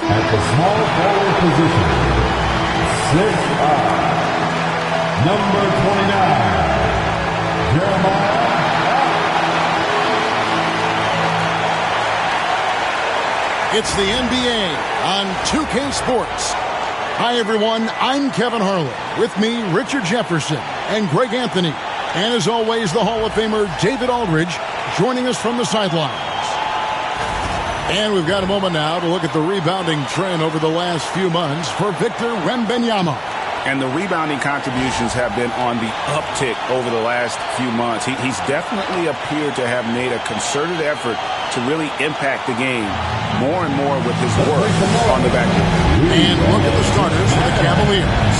At the small forward position, 6'5", number 29, Jeremiah. It's the NBA on 2K Sports. Hi, everyone. I'm Kevin Harlan. With me, Richard Jefferson and Greg Anthony. And as always, the Hall of Famer David Aldridge joining us from the sidelines. And we've got a moment now to look at the rebounding trend over the last few months for Victor Wembanyama. And the rebounding contributions have been on the uptick over the last few months. He's definitely appeared to have made a concerted effort to really impact the game more and more with his work on the backcourt. And look at the starters for the Cavaliers.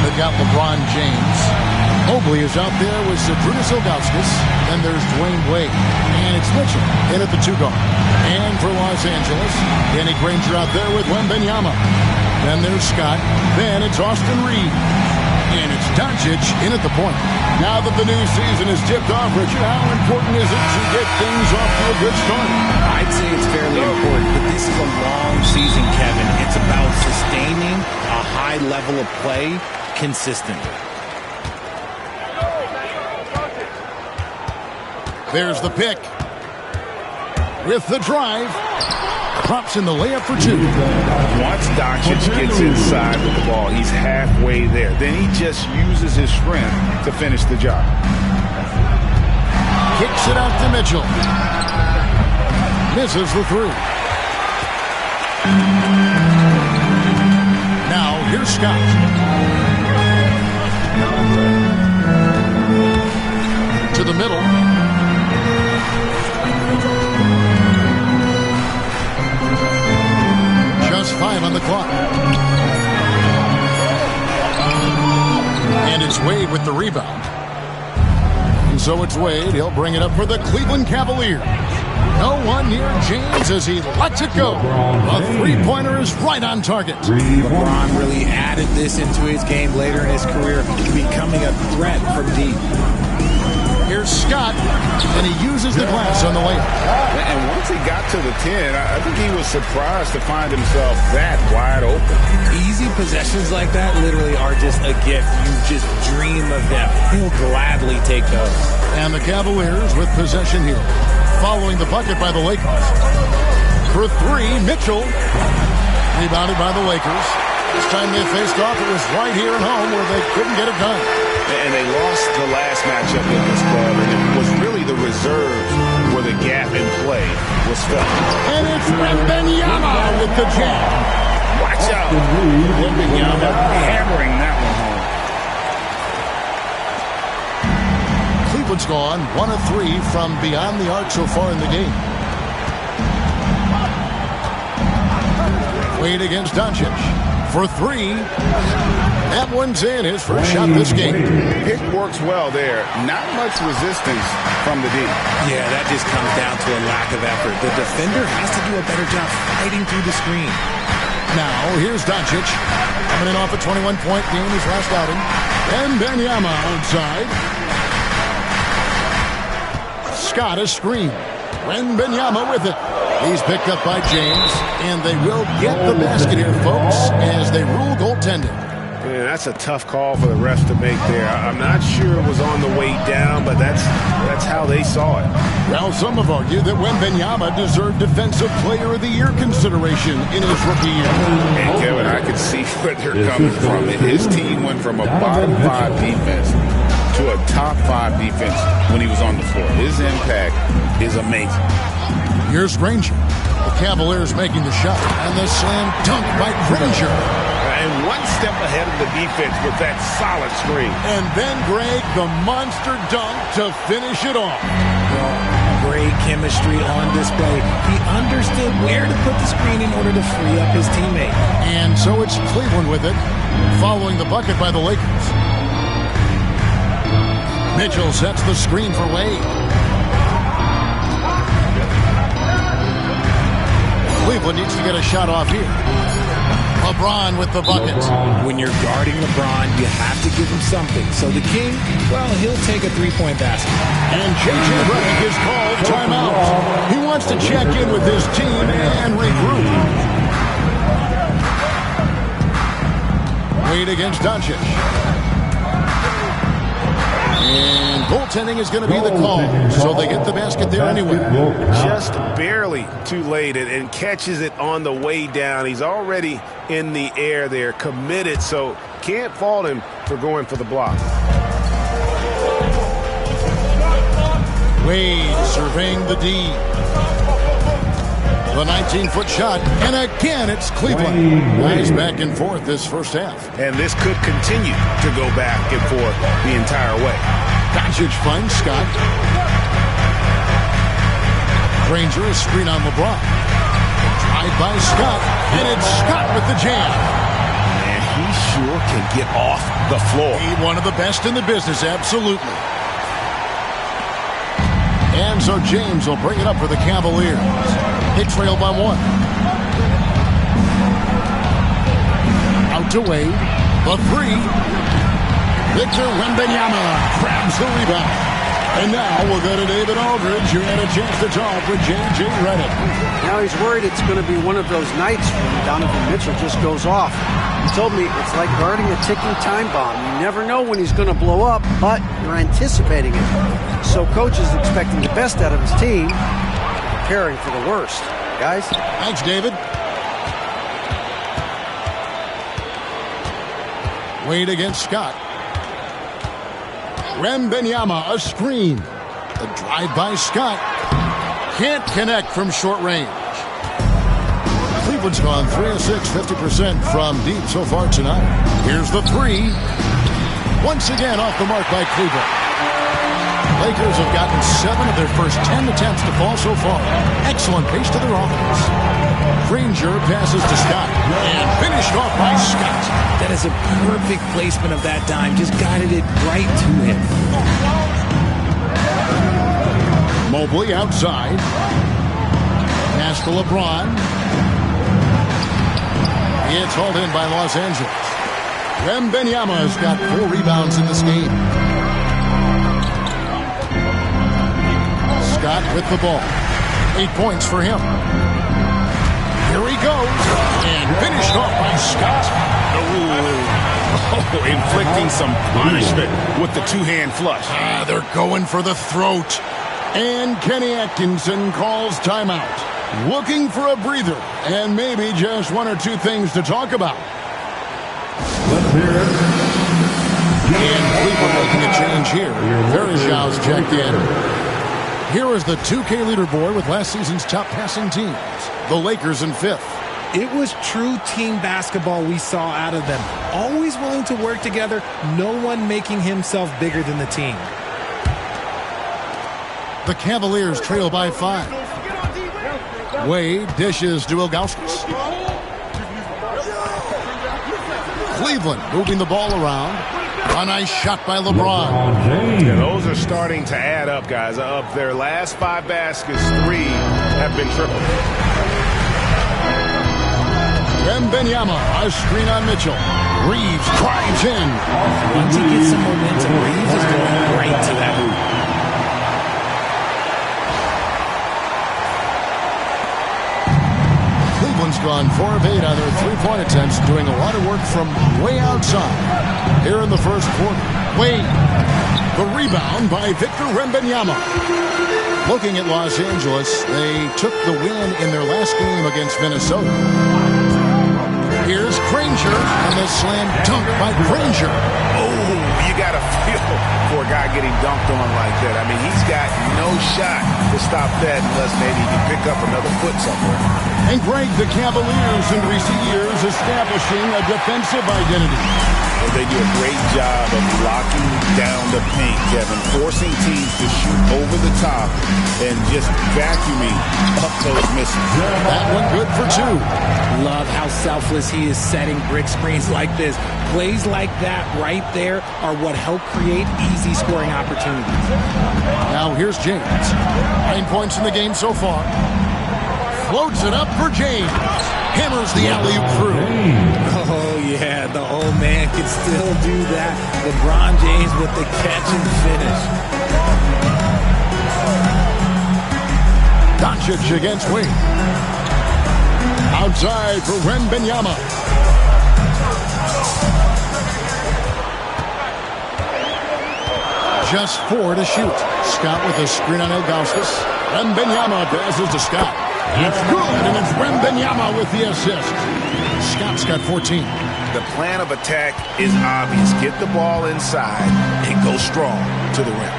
They've got LeBron James. Mobley is out there with Zydrunas Ilgauskas. Then there's Dwayne Wade. And it's Mitchell in at the 2-guard. And for Los Angeles, Danny Granger out there with Wembanyama. Then there's Scott. Then it's Austin Reeves. And it's Doncic in at the point. Now that the new season is tipped off, Richard, how important is it to get things off to a good start? I'd say it's fairly important, but this is a long season, Kevin. It's about sustaining a high level of play consistently. There's the pick. With the drive. Drops in the layup for 2. Once Doncic gets inside with the ball, he's halfway there. Then he just uses his strength to finish the job. Kicks it out to Mitchell. Misses the 3. Now here's Scott. To the middle. Just 5 on the clock. And it's Wade with the rebound. And so it's Wade. He'll bring it up for the Cleveland Cavaliers. No one near James as he lets it go. A three-pointer is right on target. LeBron really added this into his game later in his career, becoming a threat from deep. Here's Scott, and he uses the glass on the layup. And once he got to the 10, I think he was surprised to find himself that wide open. Easy possessions like that literally are just a gift. You just dream of them. He'll gladly take those. And the Cavaliers with possession here, following the bucket by the Lakers. For 3, Mitchell, rebounded by the Lakers. This time they faced off, it was right here at home where they couldn't get it done. And they lost the last matchup in this club, and it was really the reserves where the gap in play was felt. And it's Wembanyama with the jam. Watch out. Wembanyama hammering that one home. Cleveland's gone 1 of 3 from beyond the arc so far in the game. Wade against Doncic for 3. That one's in, his first shot this game. Pick works well there. Not much resistance from the D. Yeah, that just comes down to a lack of effort. The defender has to do a better job fighting through the screen. Now, here's Doncic. Coming in off a 21-point game his last outing. And Wembanyama outside. Scott a screen. Wembanyama with it. He's picked up by James, and they will get the basket here, folks, as they rule goaltending. Yeah, that's a tough call for the refs to make there. I'm not sure it was on the way down, but that's how they saw it. Well, some have argued that Wembanyama deserved Defensive Player of the Year consideration in his rookie year. And Kevin, I can see where they're coming from. His team went from a bottom 5 defense to a top 5 defense when he was on the floor. His impact is amazing. Here's Granger. The Cavaliers making the shot, and the slam dunk by Granger. And one step ahead of the defense with that solid screen. And then, Greg, the monster dunk to finish it off. Great chemistry on display. He understood where to put the screen in order to free up his teammate. And so it's Cleveland with it, following the bucket by the Lakers. Mitchell sets the screen for Wade. Cleveland needs to get a shot off here. LeBron with the bucket. When you're guarding LeBron, you have to give him something. So the King, well, he'll take a 3-point basket. And J.J. Redick is called timeout. He wants to check in with his team and regroup. Wade against Doncic. And goaltending is going to be the call, so they get the basket there anyway. Just barely too late and catches it on the way down. He's already in the air there, committed, so can't fault him for going for the block. Wade surveying the D. The 19-foot shot, and again it's Cleveland. Nice back and forth this first half. And this could continue to go back and forth the entire way. Doncic finds Scott. Granger a screen on LeBron. Drive by Scott, and it's Scott with the jam. And he sure can get off the floor. He's one of the best in the business, absolutely. And so James will bring it up for the Cavaliers. They trail by 1. Out to Wade. The 3. Victor Wembanyama grabs the rebound. And now we'll go to David Aldridge, who had a chance to talk with J.J. Redick. Now he's worried it's going to be one of those nights when Donovan Mitchell just goes off. He told me it's like guarding a ticking time bomb. You never know when he's going to blow up, but you're anticipating it. So coach is expecting the best out of his team, preparing for the worst. Guys? Thanks, David. Wade against Scott. Wembanyama, a screen. The drive by Scott. Can't connect from short range. Cleveland's gone 3 of 6, 50% from deep so far tonight. Here's the 3. Once again off the mark by Cleveland. Lakers have gotten 7 of their first 10 attempts to fall so far. Excellent pace to their offense. Granger passes to Scott and finished off by Scott. That is a perfect placement of that dime. Just guided it right to him. Mobley outside. Pass to LeBron. It's hauled in by Los Angeles. Wembanyama's got 4 rebounds in this game. Scott with the ball. 8 points for him. Here he goes. And finished off by Scott. Oh, inflicting some punishment with the 2-hand flush. They're going for the throat. And Kenny Atkinson calls timeout. Looking for a breather. And maybe just 1 or 2 things to talk about. And Cleveland making a change here. Verjav's checked in. Here is the 2K leaderboard with last season's top passing teams. The Lakers in 5th. It was true team basketball we saw out of them. Always willing to work together, no one making himself bigger than the team. The Cavaliers trail by 5. Wade dishes to Ilgauskas. Cleveland moving the ball around. A nice shot by LeBron. Yeah, those are starting to add up, guys. Of their last 5 baskets, 3 have been triple. Wembanyama, a screen on Mitchell. Reeves drives in. Once he gets some momentum, Reeves is going right to that hoop. Cleveland's gone 4 of 8 on their 3-point attempts, doing a lot of work from way outside. Here in the first quarter, Wade. The rebound by Victor Wembanyama. Looking at Los Angeles, they took the win in their last game against Minnesota. Here's Granger, and the slam dunk by Granger. Oh, you got to feel for a guy getting dunked on like that. I mean, he's got no shot to stop that unless maybe he can pick up another foot somewhere. And Greg, the Cavaliers in recent years establishing a defensive identity. Well, they do a great job of locking down the paint, Kevin, forcing teams to shoot over the top and just vacuuming up those misses. That one good for 2. Love how selfless he is setting brick screens like this. Plays like that right there are what help create easy scoring opportunities. Now here's James. 9 points in the game so far. Floats it up for James. Hammers the alley-oop through. Oh, yeah, the old man can still do that. LeBron James with the catch and finish. Doncic against Wade. Outside for Wembanyama. Just 4 to shoot. Scott with a screen on Ilgauskas. Wembanyama passes to Scott. It's good, and it's Wembanyama with the assist. Scott's got 14. The plan of attack is obvious. Get the ball inside and go strong to the rim.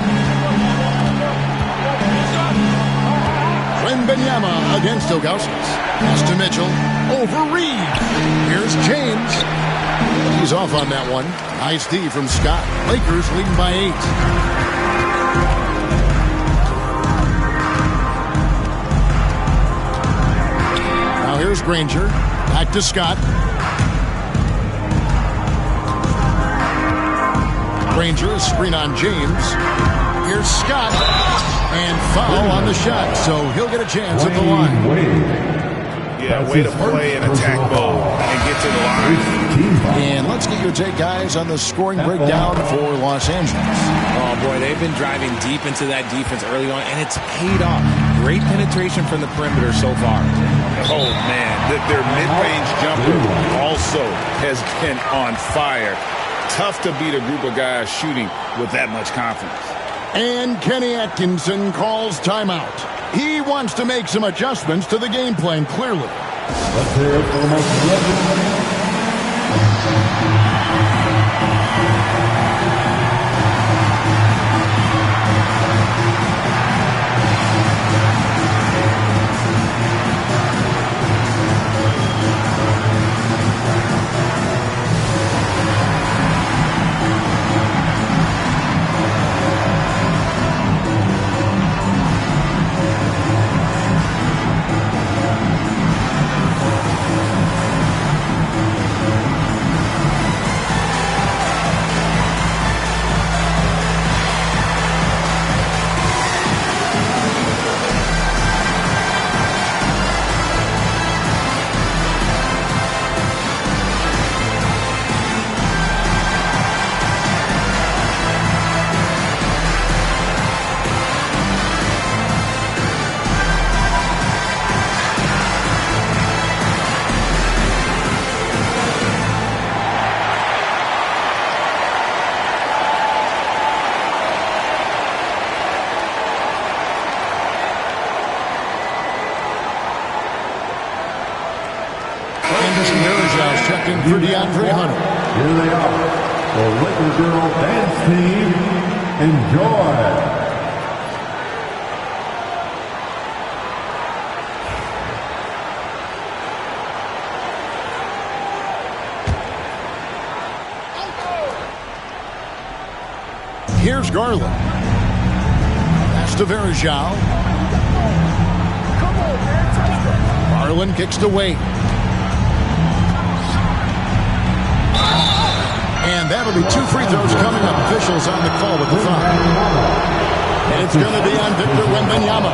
Wembanyama against Ilgauskas. Pass to Mitchell. Over Reed. Here's James. He's off on that one. Nice D from Scott. Lakers leading by 8. Now here's Granger. Back to Scott. Granger, a screen on James. Here's Scott. And foul on the shot, so he'll get a chance at the line. Yeah, way to play in attack mode and get to the line. And let's get your take, guys, on the scoring breakdown for Los Angeles. Oh, boy, they've been driving deep into that defense early on, and it's paid off. Great penetration from the perimeter so far. Oh, man, their mid-range jumper also has been on fire. Tough to beat a group of guys shooting with that much confidence. And Kenny Atkinson calls timeout. He wants to make some adjustments to the game plan, clearly. Let's hear it for the most legendary. Checking for DeAndre Hunter. Here they are, the Laker Girl Dance Team. Enjoy. Here's Garland. Pass to Verjao. Garland kicks to Wade. And that'll be 2 free throws coming up. Officials on the call with the foul. And it's going to be on Victor Wembanyama.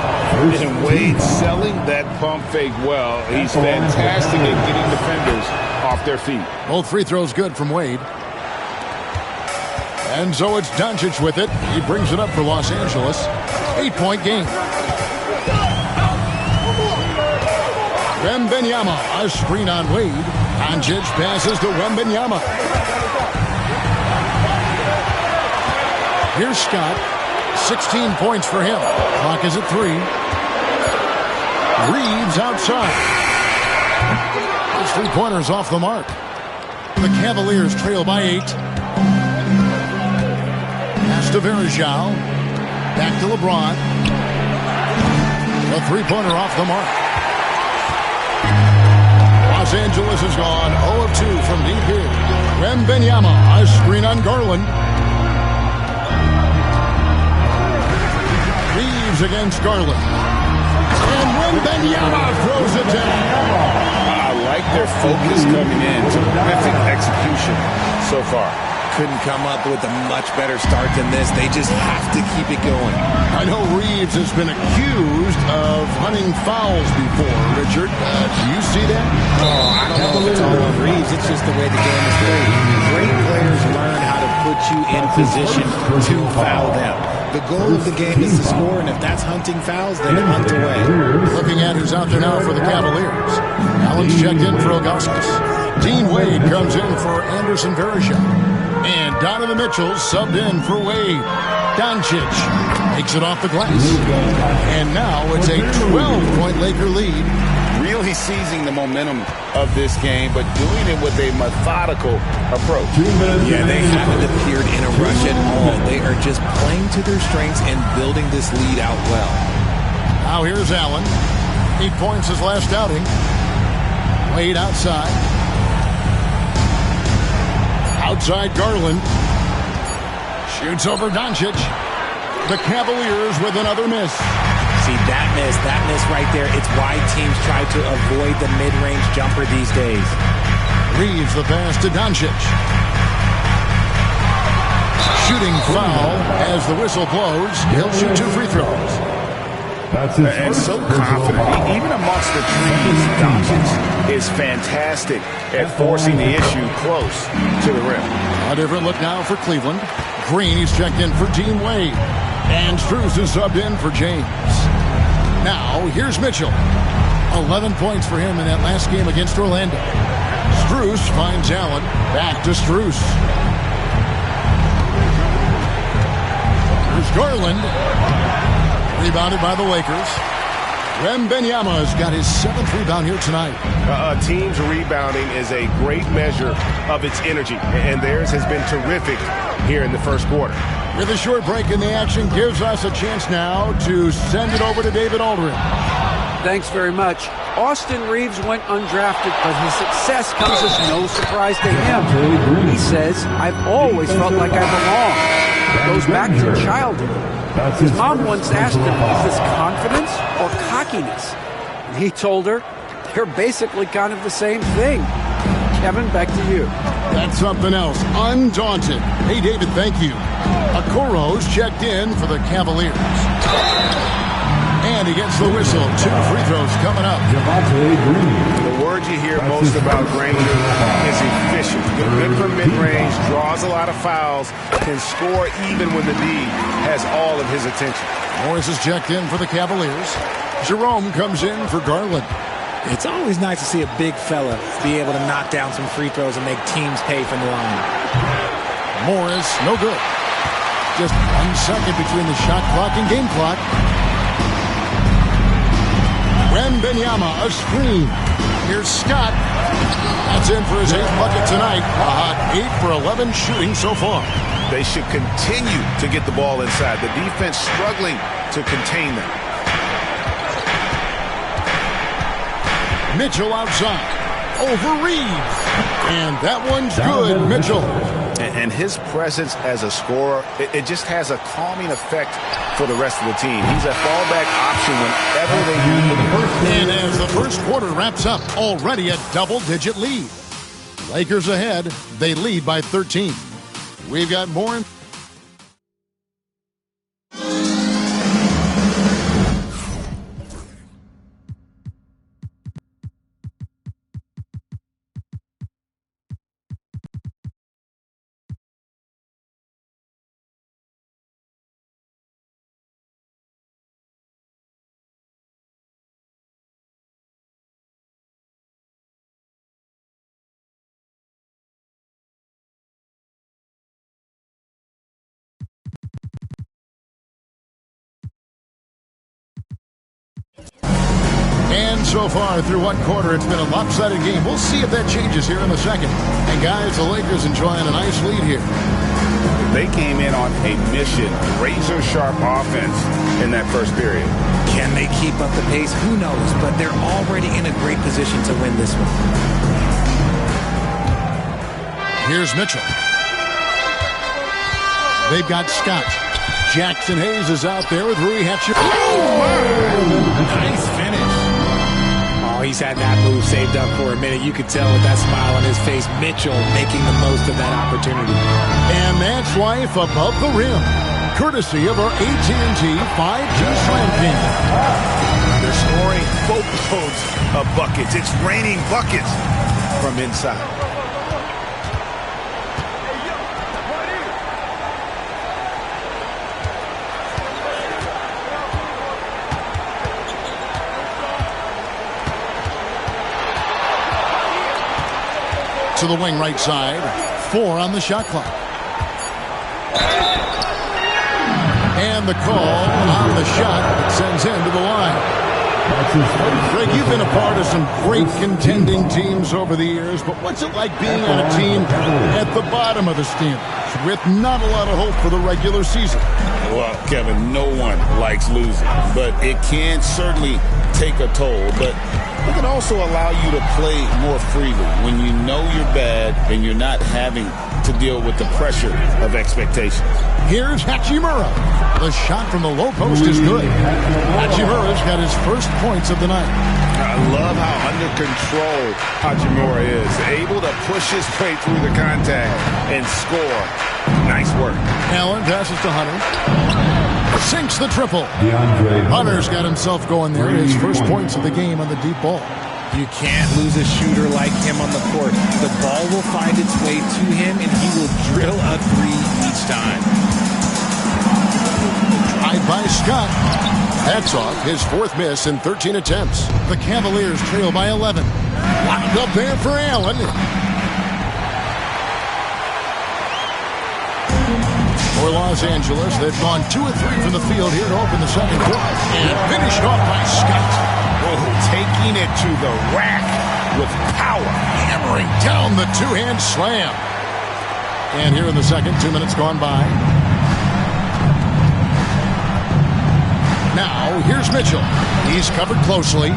And Wade selling that pump fake well. He's fantastic at getting defenders off their feet. Both free throws good from Wade. And so it's Doncic with it. He brings it up for Los Angeles. 8-point game. Wembanyama, a screen on Wade. Doncic passes to Wembanyama. Here's Scott. 16 points for him. Clock is at 3. Reeves outside. His 3-pointers off the mark. The Cavaliers trail by 8. Pass to Verjao. Back to LeBron. A 3-pointer off the mark. Los Angeles has gone 0 of 2 from deep here. Wembanyama, a screen on Garland. Reeves against Garland. And Wembanyama throws it down. I like their focus coming in. Terrific execution so far. Couldn't come up with a much better start than this. They just have to keep it going. I know Reeves has been accused of hunting fouls before, Richard. Do you see that? Oh, I don't know if it's all on Reeves. It's just the way the game is played. Great players learn how to put you in position to foul them. The goal of the game is to score, and if that's hunting fouls, then hunt away. Looking at who's out there now for the Cavaliers. Allen's checked in for Ilgauskas. Dean Wade comes in for Anderson Varejao. And Donovan Mitchell subbed in for Wade. Doncic takes it off the glass. And now it's a 12-point Laker lead. Really seizing the momentum of this game, but doing it with a methodical approach. Yeah, they haven't appeared in a rush at all. They are just playing to their strengths and building this lead out well. Now here's Allen. 8 points his last outing. Wade outside. Outside Garland. Shoots over Doncic. The Cavaliers with another miss. See, that miss right there, it's why teams try to avoid the mid-range jumper these days. Reeves the pass to Doncic. Shooting foul as the whistle blows. He'll shoot 2 free throws. And so confident. Even amongst the trees, Doncic is fantastic at forcing the issue close to the rim. A different look now for Cleveland. Green, he's checked in for Dean Wade. And Strus is subbed in for James. Now, here's Mitchell. 11 points for him in that last game against Orlando. Strus finds Allen. Back to Strus. Here's Garland. Rebounded by the Lakers. Wembanyama's got his 7th rebound here tonight. A team's rebounding is a great measure of its energy, and theirs has been terrific here in the first quarter. With a short break in the action, gives us a chance now to send it over to David Aldrin. Thanks very much. Austin Reeves went undrafted, but his success comes as no surprise to him. He says, "I've always felt like I belong." It goes back to childhood. His mom once asked him, "Is this confidence or cockiness?" And he told her, "They're basically kind of the same thing." Kevin, back to you. That's something else. Undaunted. Hey, David, thank you. Okoro's checked in for the Cavaliers. And he gets the whistle. 2 free throws coming up. The word you hear most about Granger is efficient. Good from mid-range, draws a lot of fouls, can score even when the D has all of his attention. Morris is checked in for the Cavaliers. Jerome comes in for Garland. It's always nice to see a big fella be able to knock down some free throws and make teams pay from the line. Morris, no good. Just 1 second between the shot clock and game clock. Wembanyama, a screen. Here's Scott. That's in for his 8th bucket tonight. A hot 8 for 11 shooting so far. They should continue to get the ball inside. The defense struggling to contain them. Mitchell outside. over Reeves. And that one's good, Mitchell. And his presence as a scorer, it just has a calming effect for the rest of the team. He's a fallback option whenever they need him. And as the first quarter wraps up, already a double-digit lead. Lakers ahead. They lead by 13. We've got more. And so far through one quarter, it's been a lopsided game. We'll see if that changes here in the second. And guys, the Lakers enjoying a nice lead here. They came in on a mission, razor-sharp offense in that first period. Can they keep up the pace? Who knows? But they're already in a great position to win this one. Here's Mitchell. They've got Scott. Jackson Hayes is out there with Rui Hachimura. Nice finish. Oh, he's had that move saved up for a minute. You could tell with that smile on his face, Mitchell making the most of that opportunity. And that's life above the rim, courtesy of our AT&T 5G Slam King. They're scoring boatloads of buckets. It's raining buckets from inside. To the wing right side. 4 on the shot clock. And the call on the shot that sends him to the line. Greg, you've been a part of some great contending teams over the years, but what's it like being on a team at the bottom of the standings with not a lot of hope for the regular season? Well, Kevin, no one likes losing, but it can certainly take a toll. But it can also allow you to play more freely when you know you're bad and you're not having to deal with the pressure of expectations. Here's Hachimura. The shot from the low post is good. Hachimura's got his first points of the night. I love how under control Hachimura is. Able to push his way through the contact and score. Nice work. Allen passes to Hunter. Sinks the triple. Hunter's got himself going there. His first points of the game on the deep ball. You can't lose a shooter like him on the court. The ball will find its way to him, and he will drill a 3 each time. Drive by Scott. That's off his 4th miss in 13 attempts. The Cavaliers trail by 11. Locked up there for Allen. For Los Angeles, they've gone 2 of 3 from the field here to open the second quarter. And finished off by Scott. Taking it to the rack with power. Hammering down the 2-hand slam. And here in the second, 2 minutes gone by. Now, here's Mitchell. He's covered closely.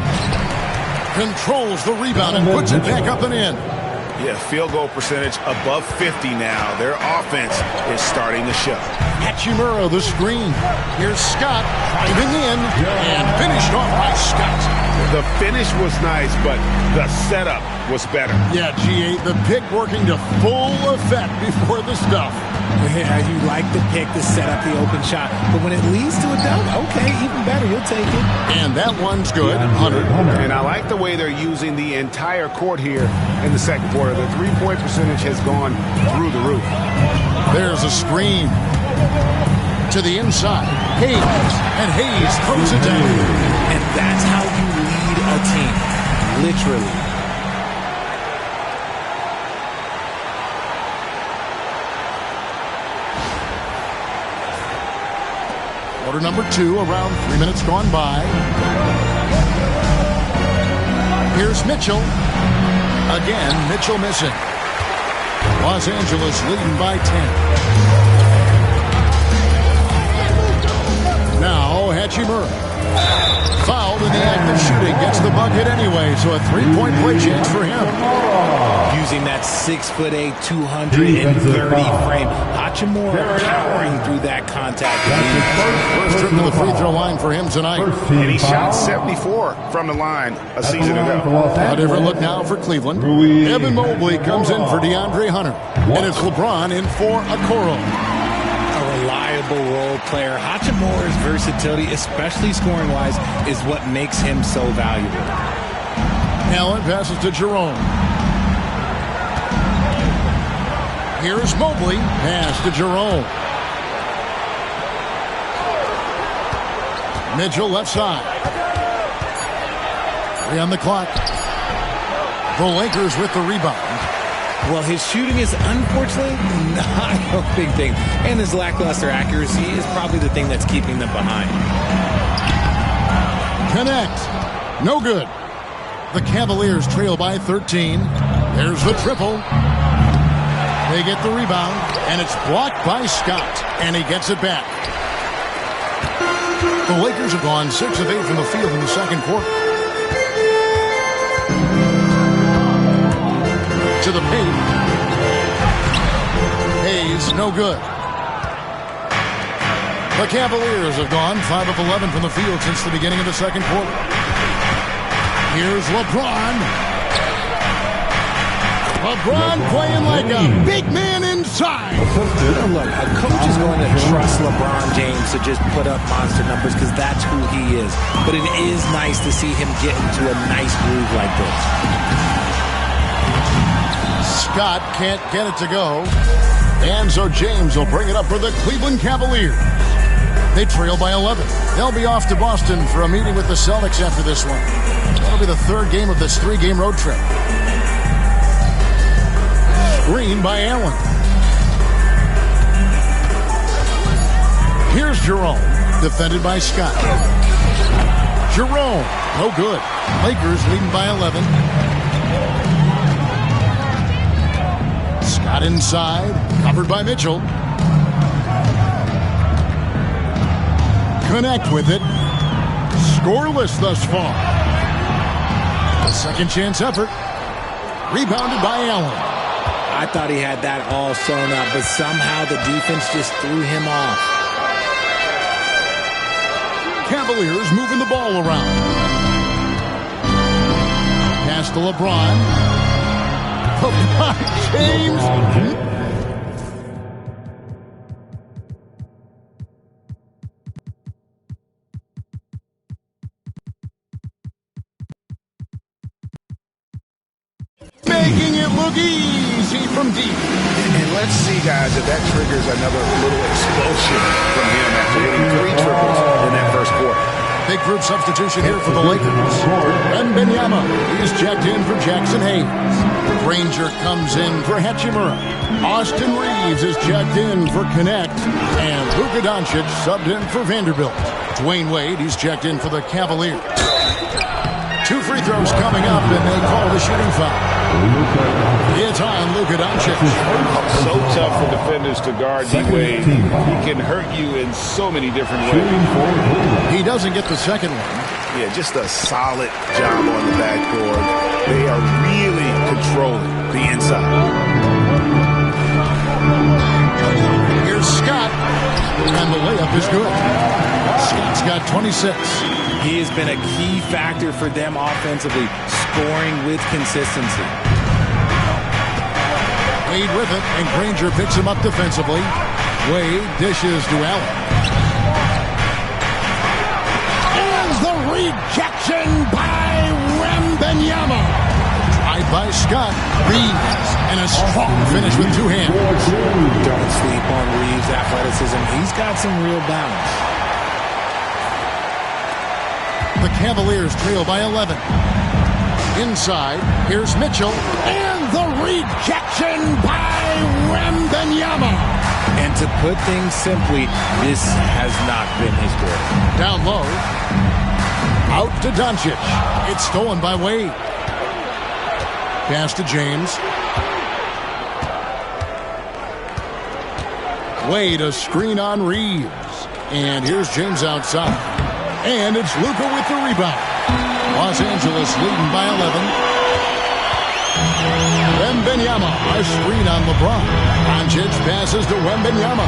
Controls the rebound and puts it back up and in. Yeah, field goal percentage above 50 now. Their offense is starting to show. Hachimura, the screen. Here's Scott driving in and finished off by Scott. The finish was nice, but the setup was better. Yeah, G8, the pick working to full effect before the stuff. Yeah, you like the pick to set up the open shot, but when it leads to a dunk, okay, even better, you'll take it. And that one's good, Hunter. And I like the way they're using the entire court here in the second quarter. The three-point percentage has gone through the roof. There's a screen. To the inside. Hayes. And Hayes throws it down. And that's how you lead a team. Literally. Quarter number 2, around 3 minutes gone by. Here's Mitchell. Again, Mitchell missing. Los Angeles leading by 10. Now, Hachimura. Fouled in the act of shooting. Gets the bucket anyway, so a three-point play chance for him. Using that 6'8", 230 frame. Hachimura powering through that contact. First trip to the free throw line for him tonight. And he shot 74 from the line a season ago. A different look now for Cleveland. Evan Mobley comes in for DeAndre Hunter. And it's LeBron in for Okoro. A reliable role player. Hachimura's versatility, especially scoring-wise, is what makes him so valuable. Allen passes to Jerome. Here's Mobley. Pass to Jerome. Mitchell left side. 3 on the clock. The Lakers with the rebound. Well, his shooting is unfortunately not a big thing. And his lackluster accuracy is probably the thing that's keeping them behind. Connect. No good. The Cavaliers trail by 13. There's the triple. They get the rebound, and it's blocked by Scott, and he gets it back. The Lakers have gone 6 of 8 from the field in the second quarter. To the paint. Hayes, no good. The Cavaliers have gone 5 of 11 from the field since the beginning of the second quarter. Here's LeBron. LeBron playing like a big man inside. Look, a coach is going to trust LeBron James to just put up monster numbers because that's who he is. But it is nice to see him get into a nice groove like this. Scott can't get it to go. And so James will bring it up for the Cleveland Cavaliers. They trail by 11. They'll be off to Boston for a meeting with the Celtics after this one. That'll be the third game of this 3-game road trip. Screen by Allen. Here's Jerome, defended by Scott. Jerome, no good. Lakers leading by 11. Scott inside, covered by Mitchell. Connect with it. Scoreless thus far. A second chance effort. Rebounded by Allen. I thought he had that all sewn up, but somehow the defense just threw him off. Cavaliers moving the ball around. Pass to LeBron. LeBron James. Making it look easy from deep. And let's see, guys, if that triggers another little explosion from him after hitting 3 triples in that first quarter. Big group substitution here for the Lakers. Wembanyama is checked in for Jackson Hayes. Granger comes in for Hachimura. Austin Reeves is checked in for Connect. And Luka Doncic subbed in for Vanderbilt. Dwayne Wade, he's checked in for the Cavaliers. 2 free throws coming up, and they call the shooting foul. It's on Luka Doncic. So tough for defenders to guard D-Wade. He can hurt you in so many different ways. He doesn't get the second one. Yeah, just a solid job on the backboard. They are really controlling the inside. Here's Scott, and the layup is good. Scott's got 26. He has been a key factor for them offensively, scoring with consistency. Wade with it, and Granger picks him up defensively. Wade dishes to Allen. And the rejection by Wembanyama. Drive by Scott. Reeves, and a strong finish with 2 hands. Don't sleep on Reeves' athleticism. He's got some real balance. The Cavaliers trail by 11. Inside, here's Mitchell. And the rejection by Wembanyama. And to put things simply, this has not been his quarter. Down low. Out to Doncic. It's stolen by Wade. Pass to James. Wade, a screen on Reeves. And here's James outside. And it's Luka with the rebound. Los Angeles leading by 11. Wembanyama, a screen on LeBron. Doncic passes to Wembanyama.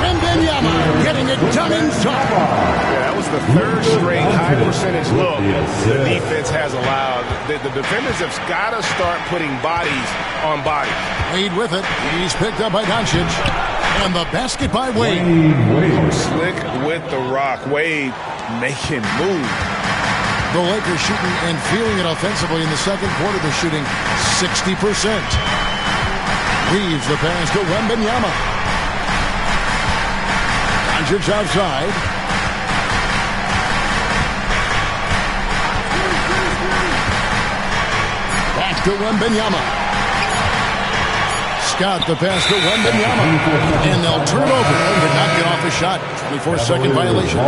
Wembanyama getting it done inside. Yeah, that was the third straight high percentage look the defense has allowed. The defenders have got to start putting bodies on bodies. Wade with it. He's picked up by Doncic. And the basket by Wade. Slick with the rock. Wade making moves. The Lakers shooting and feeling it offensively in the second quarter. They're shooting 60%. Reeves the pass to Wembanyama. Doncic outside. Back to Wembanyama. Scott the pass to Wembanyama. And they'll turn over. Did not get off a shot. 24-second violation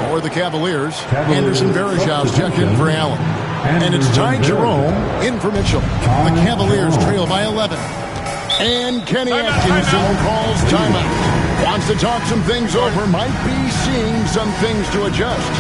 for the Cavaliers. Anderson Varejão's checked in for Allen. And it's Ty Jerome in for Mitchell. The Cavaliers trail by 11. And Kenny Atkinson calls timeout. Wants to talk some things over. Might be seeing some things to adjust.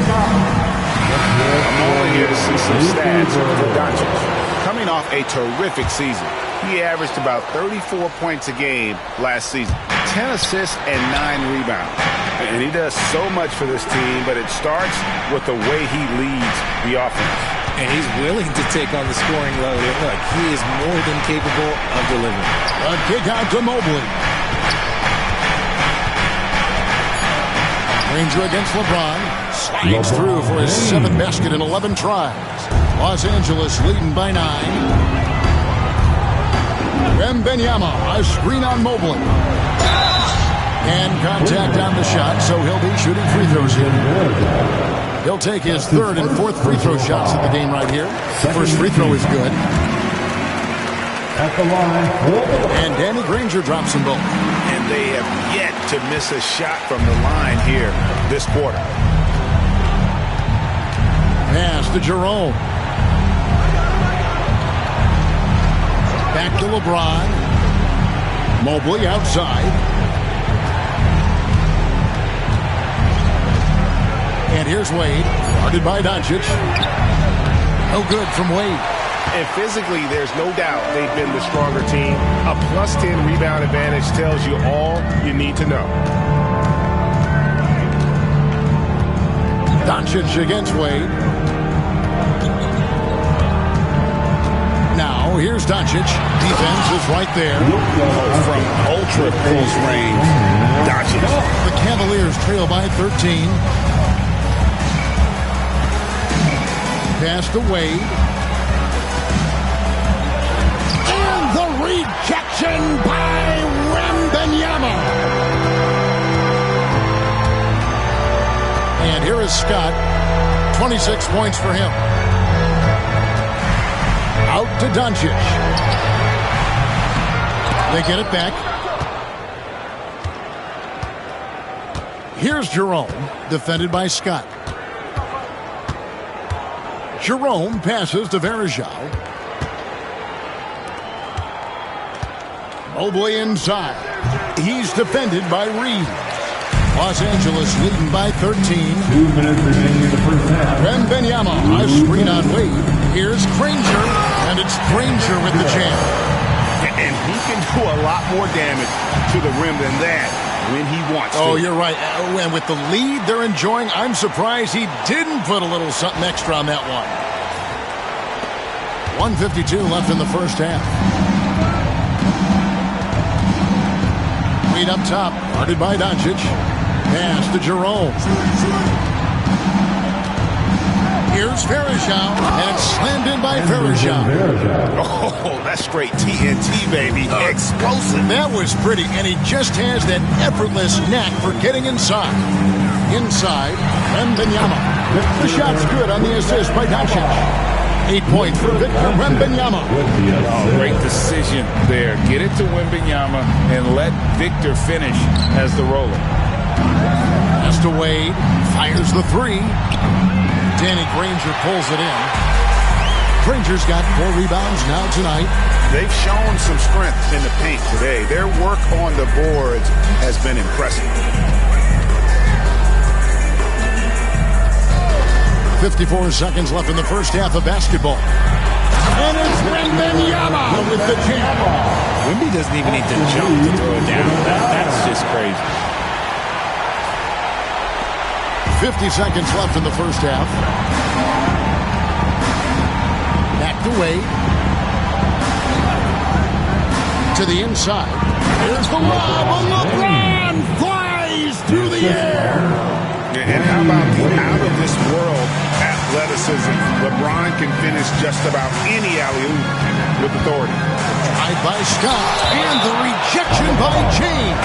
I'm only here to see some stats for Doncic. Coming off a terrific season, he averaged about 34 points a game last season, 10 assists and 9 rebounds. And he does so much for this team, but it starts with the way he leads the offense. And he's willing to take on the scoring load. And look, he is more than capable of delivering. A kick out to Mobley. Ranger against LeBron. Slides through for his 7th basket in 11 tries. Los Angeles leading by 9. Wembanyama, a screen on Mobley. And contact on the shot, so he'll be shooting free throws here. He'll take his 3rd and 4th free throw shots of the game right here. The first free throw is good. At the line. And Danny Granger drops them both. And they have yet to miss a shot from the line here this quarter. Pass to Jerome. Back to LeBron. Mobley outside. And here's Wade, guarded by Doncic. No good from Wade. And physically, there's no doubt they've been the stronger team. A +10 rebound advantage tells you all you need to know. Doncic against Wade. Now, here's Doncic. Defense is right there. From ultra close range, Doncic. The Cavaliers trail by 13. Pass to Wade. And the rejection by Wembanyama. And here is Scott. 26 points for him. Out to Doncic. They get it back. Here's Jerome, defended by Scott. Jerome passes to Varejão. Mobley inside. He's defended by Reeves. Los Angeles leading by 13. 2 minutes remaining in the first half. Wembanyama, a screen on Wade. Here's Granger, and it's Granger with the jam. And he can do a lot more damage to the rim than that when he wants to. Oh, you're right. And with the lead they're enjoying, I'm surprised he didn't put a little something extra on that one. 1:52 left in the first half. Wade up top, guarded by Doncic. Pass to Jerome. Here's Varejão, and it's slammed in by Varejão. Oh, that's straight TNT, baby. Explosive. That was pretty, and he just has that effortless knack for getting inside. Inside, Wembanyama. The shot's good on the assist by Doncic. 8 points for Victor Wembanyama. Oh, great decision there. Get it to Wembanyama and let Victor finish as the roller. Pass to Wade. Fires the 3. Danny Granger pulls it in. Granger's got 4 rebounds now tonight. They've shown some strength in the paint today. Their work on the boards has been impressive. 54 seconds left in the first half of basketball. And it's Wembanyama with the jam. Wemby doesn't even need to jump to throw it down. That's just crazy. 50 seconds left in the first half. Back to Wade. To the inside. Here's the lob. LeBron flies through the air. And how about the out-of-this-world athleticism? LeBron can finish just about any alley-oop with authority. Tried by Scott. And the rejection by James.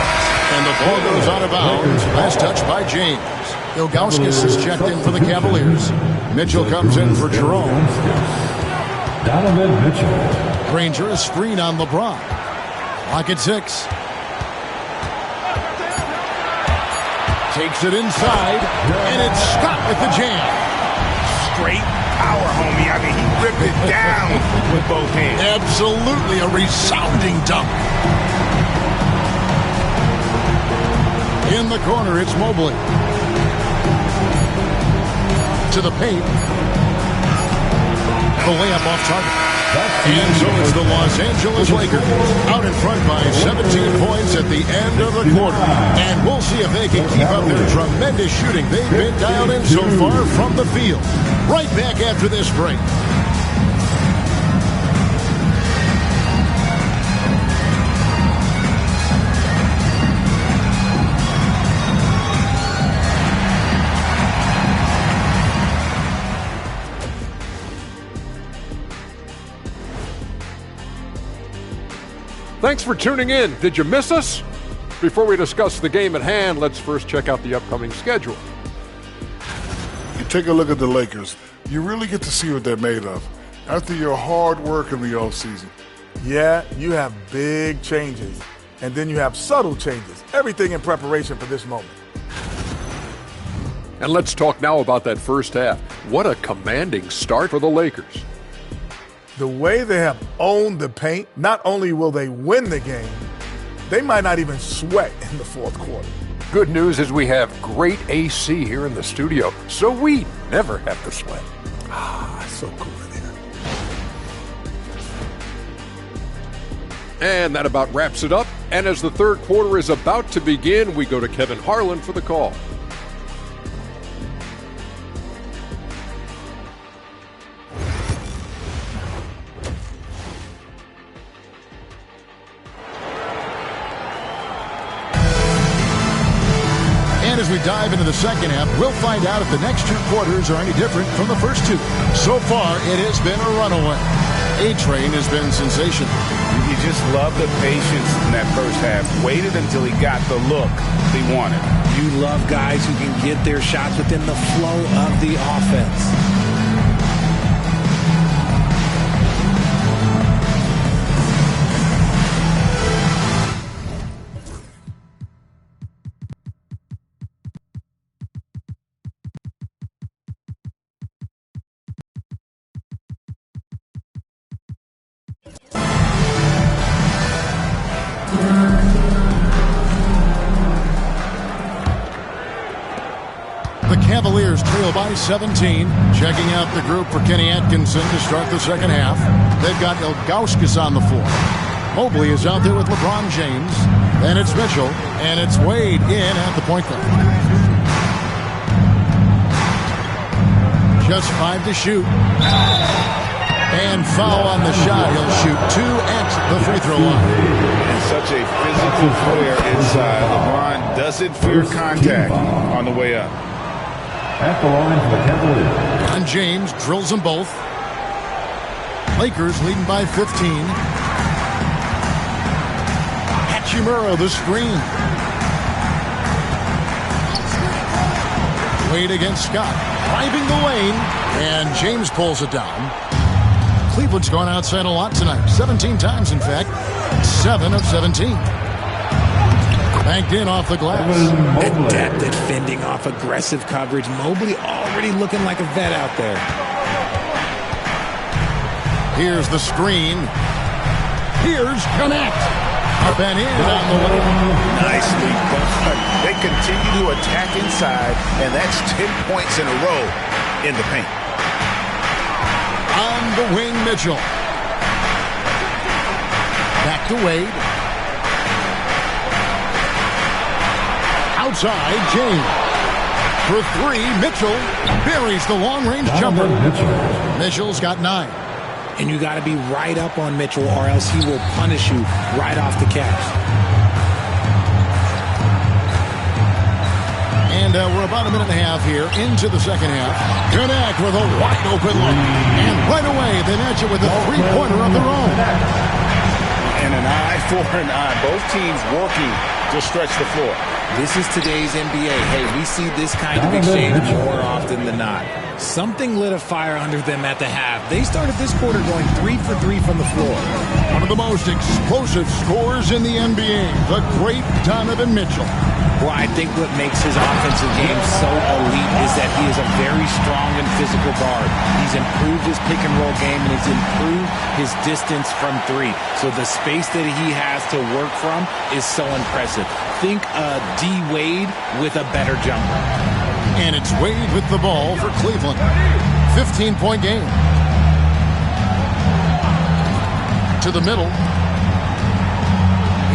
And the ball goes out of bounds. Last touch by James. Ilgauskas is checked in for the Cavaliers. Mitchell comes in for Jerome. Donovan Mitchell. Granger, a screen on LeBron. Lock at 6. Takes it inside, and it's Scott with the jam. Straight power, homie. I mean, he ripped it down with both hands. Absolutely a resounding dunk. In the corner, it's Mobley. To the paint. The layup off target. And so it's the Los Angeles Lakers out in front by 17 points at the end of the quarter. And we'll see if they can keep up their tremendous shooting they've been dialed in so far from the field. Right back after this break. Thanks for tuning in. Did you miss us? Before we discuss the game at hand, let's first check out the upcoming schedule. You take a look at the Lakers, you really get to see what they're made of after your hard work in the offseason. Yeah, you have big changes, and then you have subtle changes. Everything in preparation for this moment. And let's talk now about that first half. What a commanding start for the Lakers. The way they have owned the paint, not only will they win the game, they might not even sweat in the fourth quarter. Good news is we have great AC here in the studio, so we never have to sweat. So cool in here. And that about wraps it up. And as the third quarter is about to begin, we go to Kevin Harlan for the call. As we dive into the second half, we'll find out if the next 2 quarters are any different from the first 2. So far, it has been a runaway. A-Train has been sensational. You just love the patience in that first half. Waited until he got the look he wanted. You love guys who can get their shots within the flow of the offense. The Cavaliers trail by 17. Checking out the group for Kenny Atkinson to start the second half. They've got Ilgauskas on the floor. Mobley is out there with LeBron James. Then it's Mitchell. And it's Wade in at the point guard. Just 5 to shoot. And foul on the shot. He'll shoot 2 at the free throw line. And such a physical player inside. LeBron doesn't fear contact on the way up. At the line for the Cavaliers. And James drills them both. Lakers leading by 15. Hachimura the screen. Wade against Scott. Driving the lane. And James pulls it down. Cleveland's gone outside a lot tonight. 17 times, in fact. 7 of 17. Banked in off the glass. Adept at fending off aggressive coverage. Mobley already looking like a vet out there. Here's the screen. Here's Connect. Up and in on the way. Nicely done. They continue to attack inside, and that's 10 points in a row in the paint. On the wing, Mitchell. Back to Wade. Outside, James. For three, Mitchell buries the long-range jumper. Mitchell's got 9. And you got to be right up on Mitchell, or else he will punish you right off the catch. And we're about a minute and a half here into the second half. Connect with a wide open look. And right away, they match it with a three-pointer of their own. And an eye for an eye. Both teams working to stretch the floor. This is today's NBA. Hey, we see this kind of exchange more often than not. Something lit a fire under them at the half. They started this quarter going 3 for 3 from the floor. One of the most explosive scorers in the NBA, the great Donovan Mitchell. Well, I think what makes his offensive game so elite is that he is a very strong and physical guard. He's improved his pick-and-roll game, and he's improved his distance from 3. So the space that he has to work from is so impressive. Think D. Wade with a better jumper. And it's Wade with the ball for Cleveland. 15-point game. To the middle.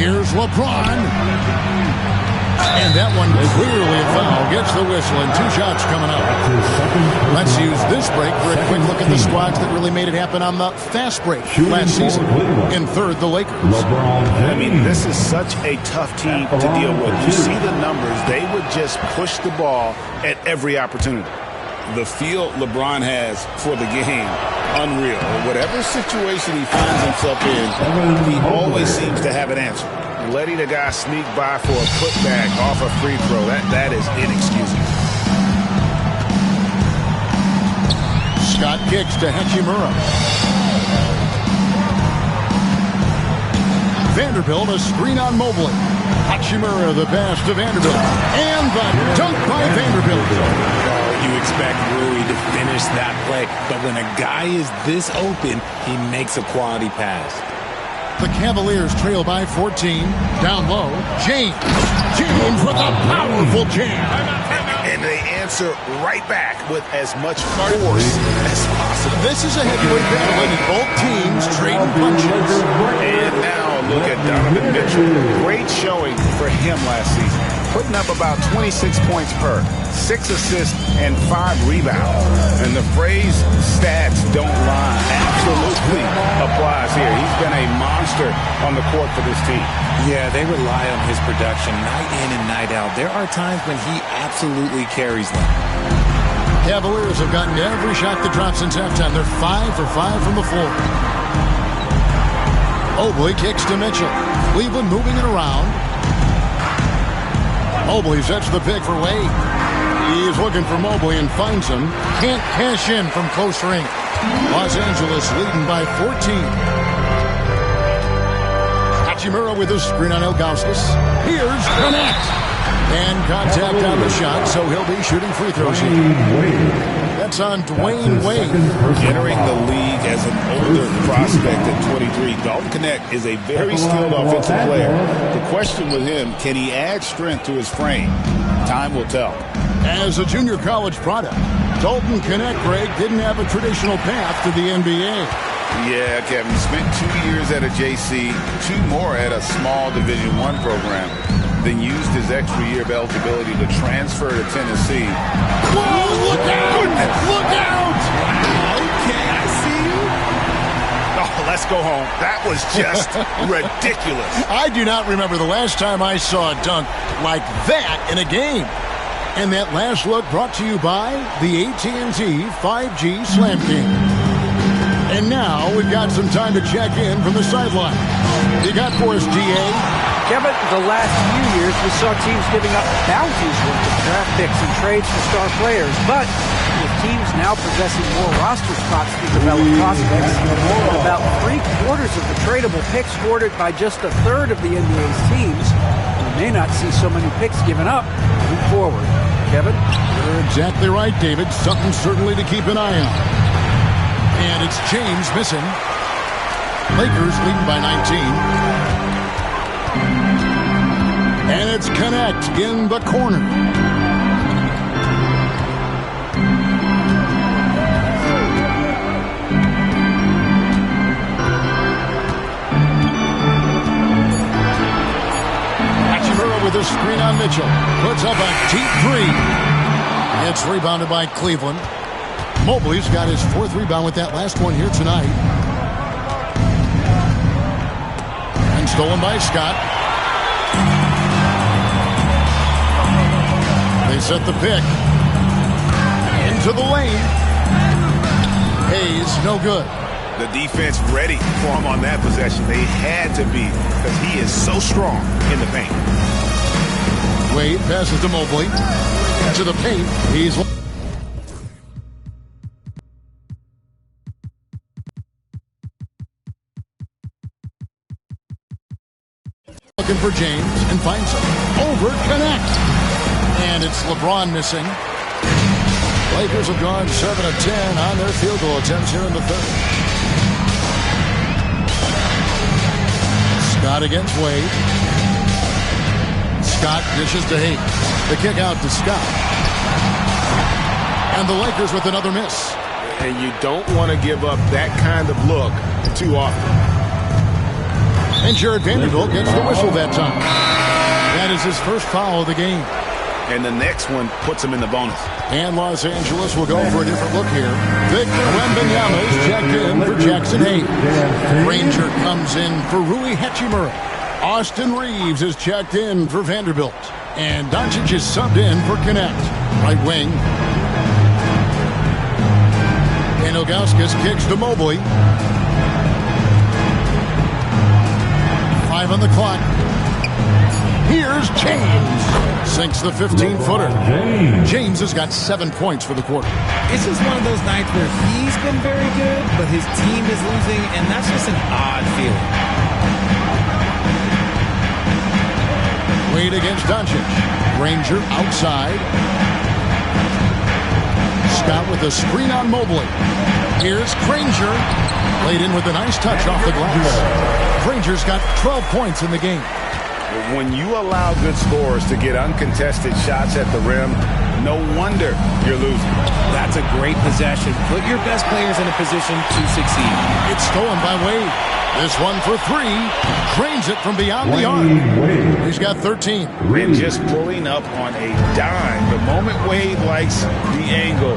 Here's LeBron. And that one clearly a foul. Gets the whistle and 2 shots coming up. Let's use this break for a quick look at the squads that really made it happen on the fast break last season. In third, the Lakers. I mean, this is such a tough team to deal with. You see the numbers. They would just push the ball at every opportunity. The feel LeBron has for the game, unreal. Whatever situation he finds himself in, he always seems to have an answer. Letting a guy sneak by for a putback off a free throw, that is inexcusable. Scott kicks to Hachimura. Vanderbilt, a screen on Mobley. Hachimura, the pass to Vanderbilt. And the dunk by Vanderbilt. You expect Rui to finish that play, but when a guy is this open, he makes a quality pass. The Cavaliers trail by 14. Down low, James. James with a powerful jam. And they answer right back with as much force as possible. This is a heavyweight battle, and both teams trading punches. And now look at Donovan Mitchell. Great showing for him last season. Putting up about 26 points per, 6 assists, and 5 rebounds. And the phrase stats don't lie absolutely applies here. He's been a monster on the court for this team. Yeah, they rely on his production night in and night out. There are times when he absolutely carries them. Cavaliers have gotten every shot that drops since halftime. They're 5 for 5 from the floor. Mobley kicks to Mitchell. Cleveland moving it around. Mobley sets the pick for Wade. He's looking for Mobley and finds him. Can't cash in from close range. Los Angeles leading by 14. Hachimura with a screen on Ilgauskas. Here's Connect. And contact on the shot, so he'll be shooting free throws here. That's on Dwayne Wade. Entering the league as an older prospect at 23, Dalton Connect is a very skilled offensive player. The question with him, can he add strength to his frame? Time will tell. As a junior college product, Dalton Connect, Greg, didn't have a traditional path to the NBA. Yeah, Kevin, he spent 2 years at a JC, 2 more at a small Division I program, then used his extra year of eligibility to transfer to Tennessee. Whoa, look out! Look out! Okay, I see you. Oh, let's go home. That was just ridiculous. I do not remember the last time I saw a dunk like that in a game. And that last look brought to you by the AT&T 5G Slam King. And now we've got some time to check in from the sideline. You got for us, GA? Kevin, the last few years we saw teams giving up bounties worth of draft picks and trades for star players. But with teams now possessing more roster spots to develop prospects, and about 3/4 of the tradable picks scored by just a third of the NBA's teams, we may not see so many picks given up moving forward. Kevin? You're exactly right, David. Something certainly to keep an eye on. And it's James missing. Lakers leading by 19. And it's Connect in the corner. Hachimura with a screen on Mitchell. Puts up a deep three. It's rebounded by Cleveland. Mobley's got his 4th rebound with that last one here tonight. And stolen by Scott. They set the pick. Into the lane. Hayes, no good. The defense ready for him on that possession. They had to be because he is so strong in the paint. Wade passes to Mobley. To the paint. He's looking for James and finds him. Over Connect. And it's LeBron missing. Lakers have gone 7 of 10 on their field goal attempts here in the 3rd. Scott against Wade. Scott dishes to Hayes. The kick out to Scott. And the Lakers with another miss. And you don't want to give up that kind of look too often. And Jared Vanderbilt gets the whistle that time. That is his first foul of the game. And the next one puts him in the bonus. And Los Angeles will go for a different look here. Victor Wembanyama is checked in for Jackson Hayes. Granger comes in for Rui Hachimura. Austin Reeves is checked in for Vanderbilt. And Doncic is subbed in for Connect. Right wing. And Ilgauskas kicks to Mobley. 5 on the clock. Here's James. Sinks the 15-footer. James has got 7 points for the quarter. It's just one of those nights where he's been very good, but his team is losing, and that's just an odd feeling. Wade against Doncic. Granger outside. Scott with a screen on Mobley. Here's Granger. Laid in with a nice touch off the glass. Granger's got 12 points in the game. When you allow good scorers to get uncontested shots at the rim, no wonder you're losing. That's a great possession. Put your best players in a position to succeed. It's stolen by Wade. This one for 3. Drains it from beyond the arc. He's got 13. And just pulling up on a dime. The moment Wade likes the angle,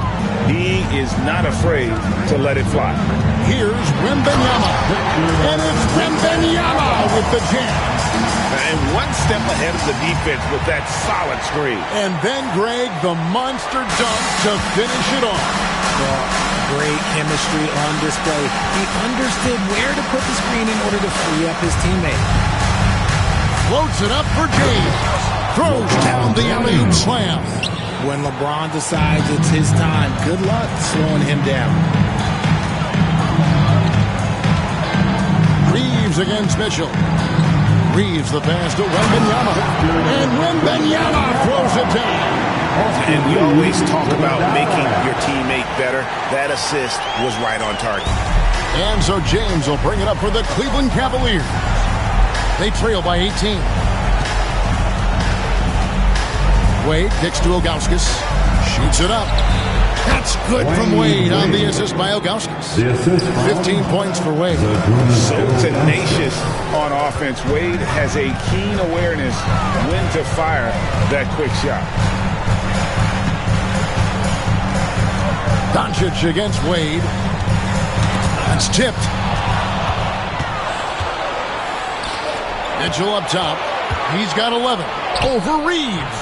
he is not afraid to let it fly. Here's Wembanyama. And it's Wembanyama with the jam. And one step ahead of the defense with that solid screen. And then Greg, the monster dunk to finish it off. Great chemistry on display. He understood where to put the screen in order to free up his teammate. Floats it up for James. Throws down the alley-oop slam. When LeBron decides it's his time, good luck slowing him down. Reeves against Mitchell. Reeves the pass to Wembanyama. And Wembanyama throws it down. And we always talk about making your teammate better. That assist was right on target. And so James will bring it up for the Cleveland Cavaliers. They trail by 18. Wade kicks to Ilgauskas. Shoots it up. That's good from Wade on the assist by Ilgauskas. 15 points for Wade. So tenacious on offense. Wade has a keen awareness when to fire that quick shot. Doncic against Wade. That's tipped. Mitchell up top. He's got 11. Over Reeves.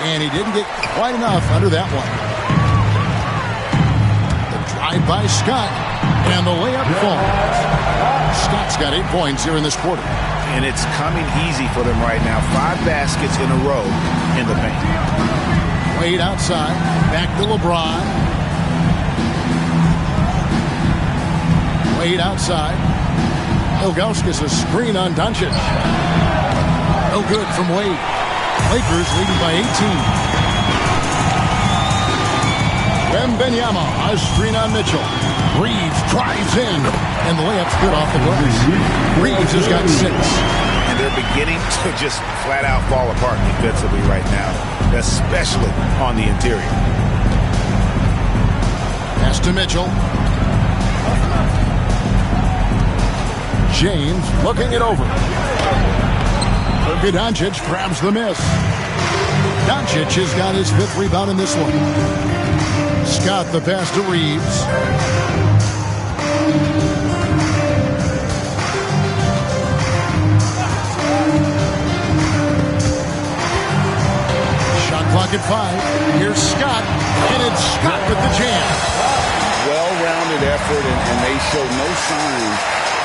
And he didn't get quite enough under that one. The drive by Scott. And the layup falls. Scott's got 8 points here in this quarter. And it's coming easy for them right now. 5 baskets in a row in the paint. Wade outside. Back to LeBron. Wade outside. Ilgauskas a screen on Doncic. No good from Wade. Lakers leading by 18. Wembanyama, a screen on Mitchell. Reeves drives in, and the layup's good off the glass. Reeves has got 6. And they're beginning to just flat out fall apart defensively right now, especially on the interior. Pass to Mitchell. James looking it over. Doncic grabs the miss. Doncic has got his 5th rebound in this one. Scott the pass to Reeves. Shot clock at 5. Here's Scott, and it's Scott with the jam. Well-rounded effort, and they show no signs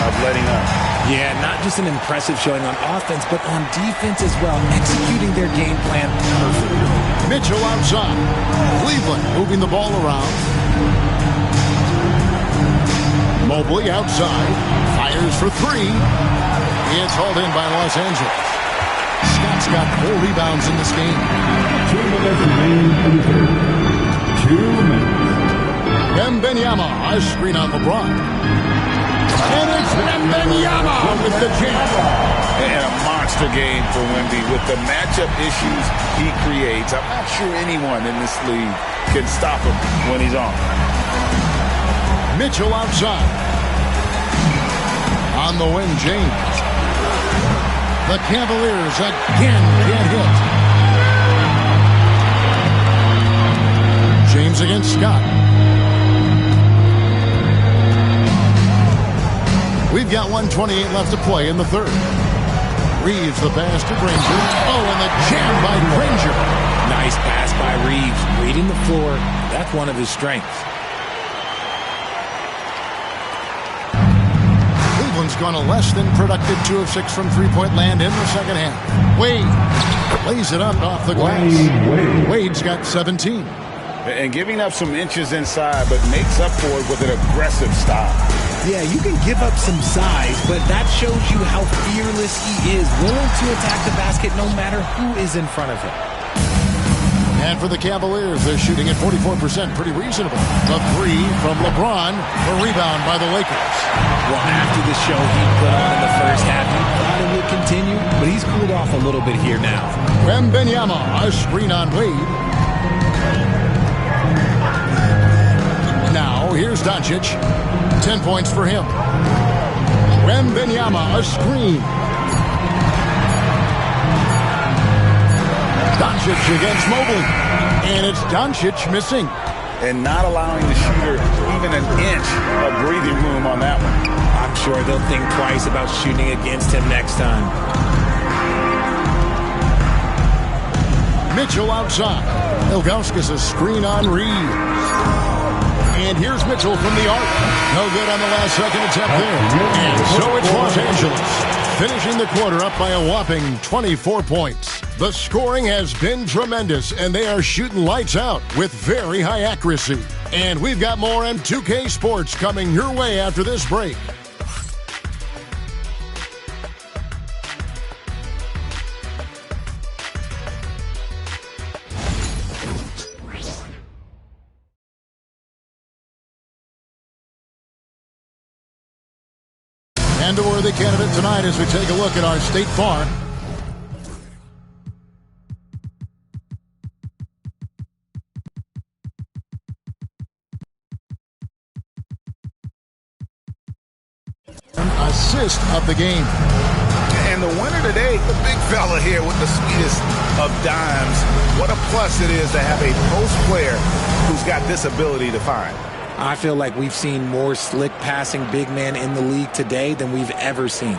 of letting up. Yeah, not just an impressive showing on offense, but on defense as well, executing their game plan perfectly. Mitchell outside. Cleveland moving the ball around. Mobley outside. Fires for 3. It's hauled in by Los Angeles. Scott's got 4 rebounds in this game. 2 minutes remaining in the third. 2 minutes. Wembanyama, a screen on LeBron. And it's Wembanyama with the jam. And a monster game for Wemby with the matchup issues he creates. I'm not sure anyone in this league can stop him when he's on. Mitchell outside. On the wing, James. The Cavaliers again get hit. James against Scott. We've got 1:28 left to play in the third. Reeves the pass to Granger. Oh, and the jam by Granger. Nice pass by Reeves. Reading the floor. That's one of his strengths. Cleveland's gone a less than productive 2 of 6 from three-point land in the second half. Wade lays it up off the glass. Wade's got 17. And giving up some inches inside, but makes up for it with an aggressive stop. Yeah, you can give up some size, but that shows you how fearless he is, willing to attack the basket no matter who is in front of him. And for the Cavaliers, they're shooting at 44%, pretty reasonable. The 3 from LeBron, a rebound by the Lakers. Well, after the show he put on in the first half, he thought it would continue, but he's cooled off a little bit here now. Wembanyama, a screen on Wade. Now, here's Doncic. 10 points for him. Wembanyama, a screen. Doncic against Mobley. And it's Doncic missing. And not allowing the shooter even an inch of breathing room on that one. I'm sure they'll think twice about shooting against him next time. Mitchell outside. Ilgauskas a screen on Reeves. And here's Mitchell from the arc. No good on the last second attempt there. And so it's Los Angeles, finishing the quarter up by a whopping 24 points. The scoring has been tremendous, and they are shooting lights out with very high accuracy. And we've got more M2K Sports coming your way after this break. And a worthy candidate tonight as we take a look at our State Farm. Assist of the game. And the winner today, the big fella here with the sweetest of dimes. What a plus it is to have a post player who's got this ability to find. I feel like we've seen more slick passing big men in the league today than we've ever seen.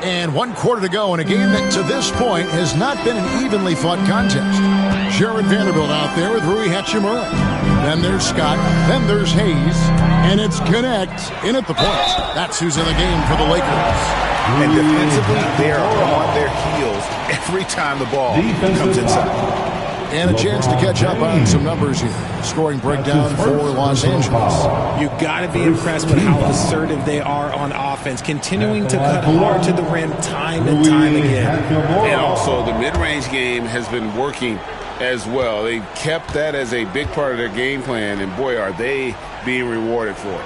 And 1 quarter to go in a game that to this point has not been an evenly fought contest. Jared Vanderbilt out there with Rui Hachimura. Then there's Scott. Then there's Hayes. And it's Connect in at the point. That's who's in the game for the Lakers. And defensively, they are on their heels every time the ball comes inside. And a chance to catch up on some numbers here. Scoring breakdown for Los Angeles. You got to be impressed with how assertive they are on offense, continuing to cut hard to the rim time and time again. And also, the mid-range game has been working as well. They kept that as a big part of their game plan, and boy, are they being rewarded for it.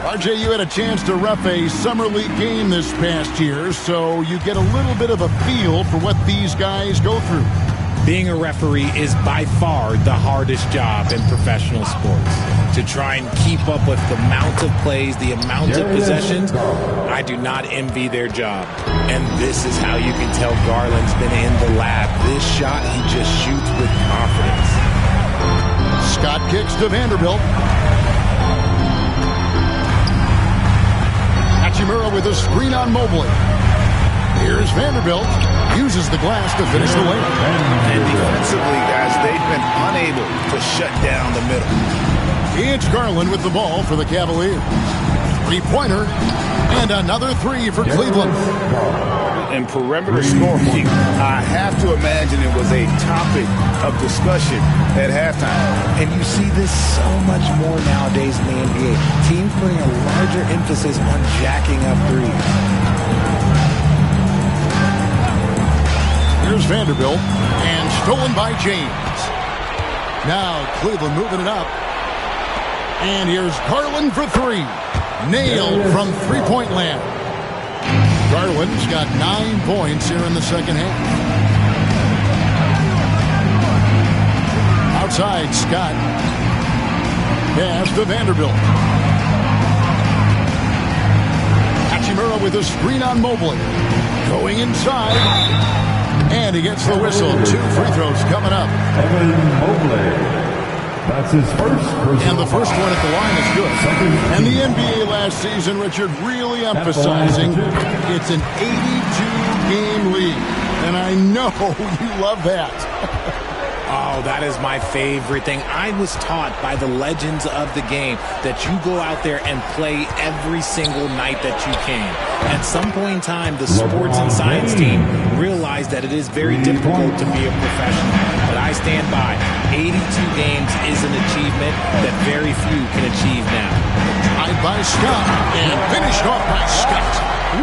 RJ, you had a chance to ref a summer league game this past year, so you get a little bit of a feel for what these guys go through. Being a referee is by far the hardest job in professional sports. To try and keep up with the amount of plays, the amount of possessions, I do not envy their job. And this is how you can tell Garland's been in the lab. This shot, he just shoots with confidence. Scott kicks to Vanderbilt. Hachimura with a screen on Mobley. Here's Vanderbilt. Uses the glass to finish the layup. And defensively, guys, they've been unable to shut down the middle. It's Garland with the ball for the Cavaliers. Three-pointer. And another three for Cleveland. And perimeter scoring, I have to imagine it was a topic of discussion at halftime. And you see this so much more nowadays in the NBA. Teams putting a larger emphasis on jacking up threes. Here's Vanderbilt, and stolen by James. Now Cleveland moving it up. And here's Garland for three. Nailed from three-point land. Garland's got 9 points here in the second half. Outside, Scott. Pass to Vanderbilt. Hachimura with a screen on Mobley. Going inside. And he gets the whistle. 2 free throws coming up. Evan Mobley. That's his first. And the first one at the line is good. And the NBA last season, Richard, really emphasizing it's an 82-game league. And I know you love that. Oh, that is my favorite thing. I was taught by the legends of the game that you go out there and play every single night that you can. At some point in time, the sports and science team realized that it is very difficult to be a professional. But I stand by. 82 games is an achievement that very few can achieve now. Tied by Scott and finished off by Scott.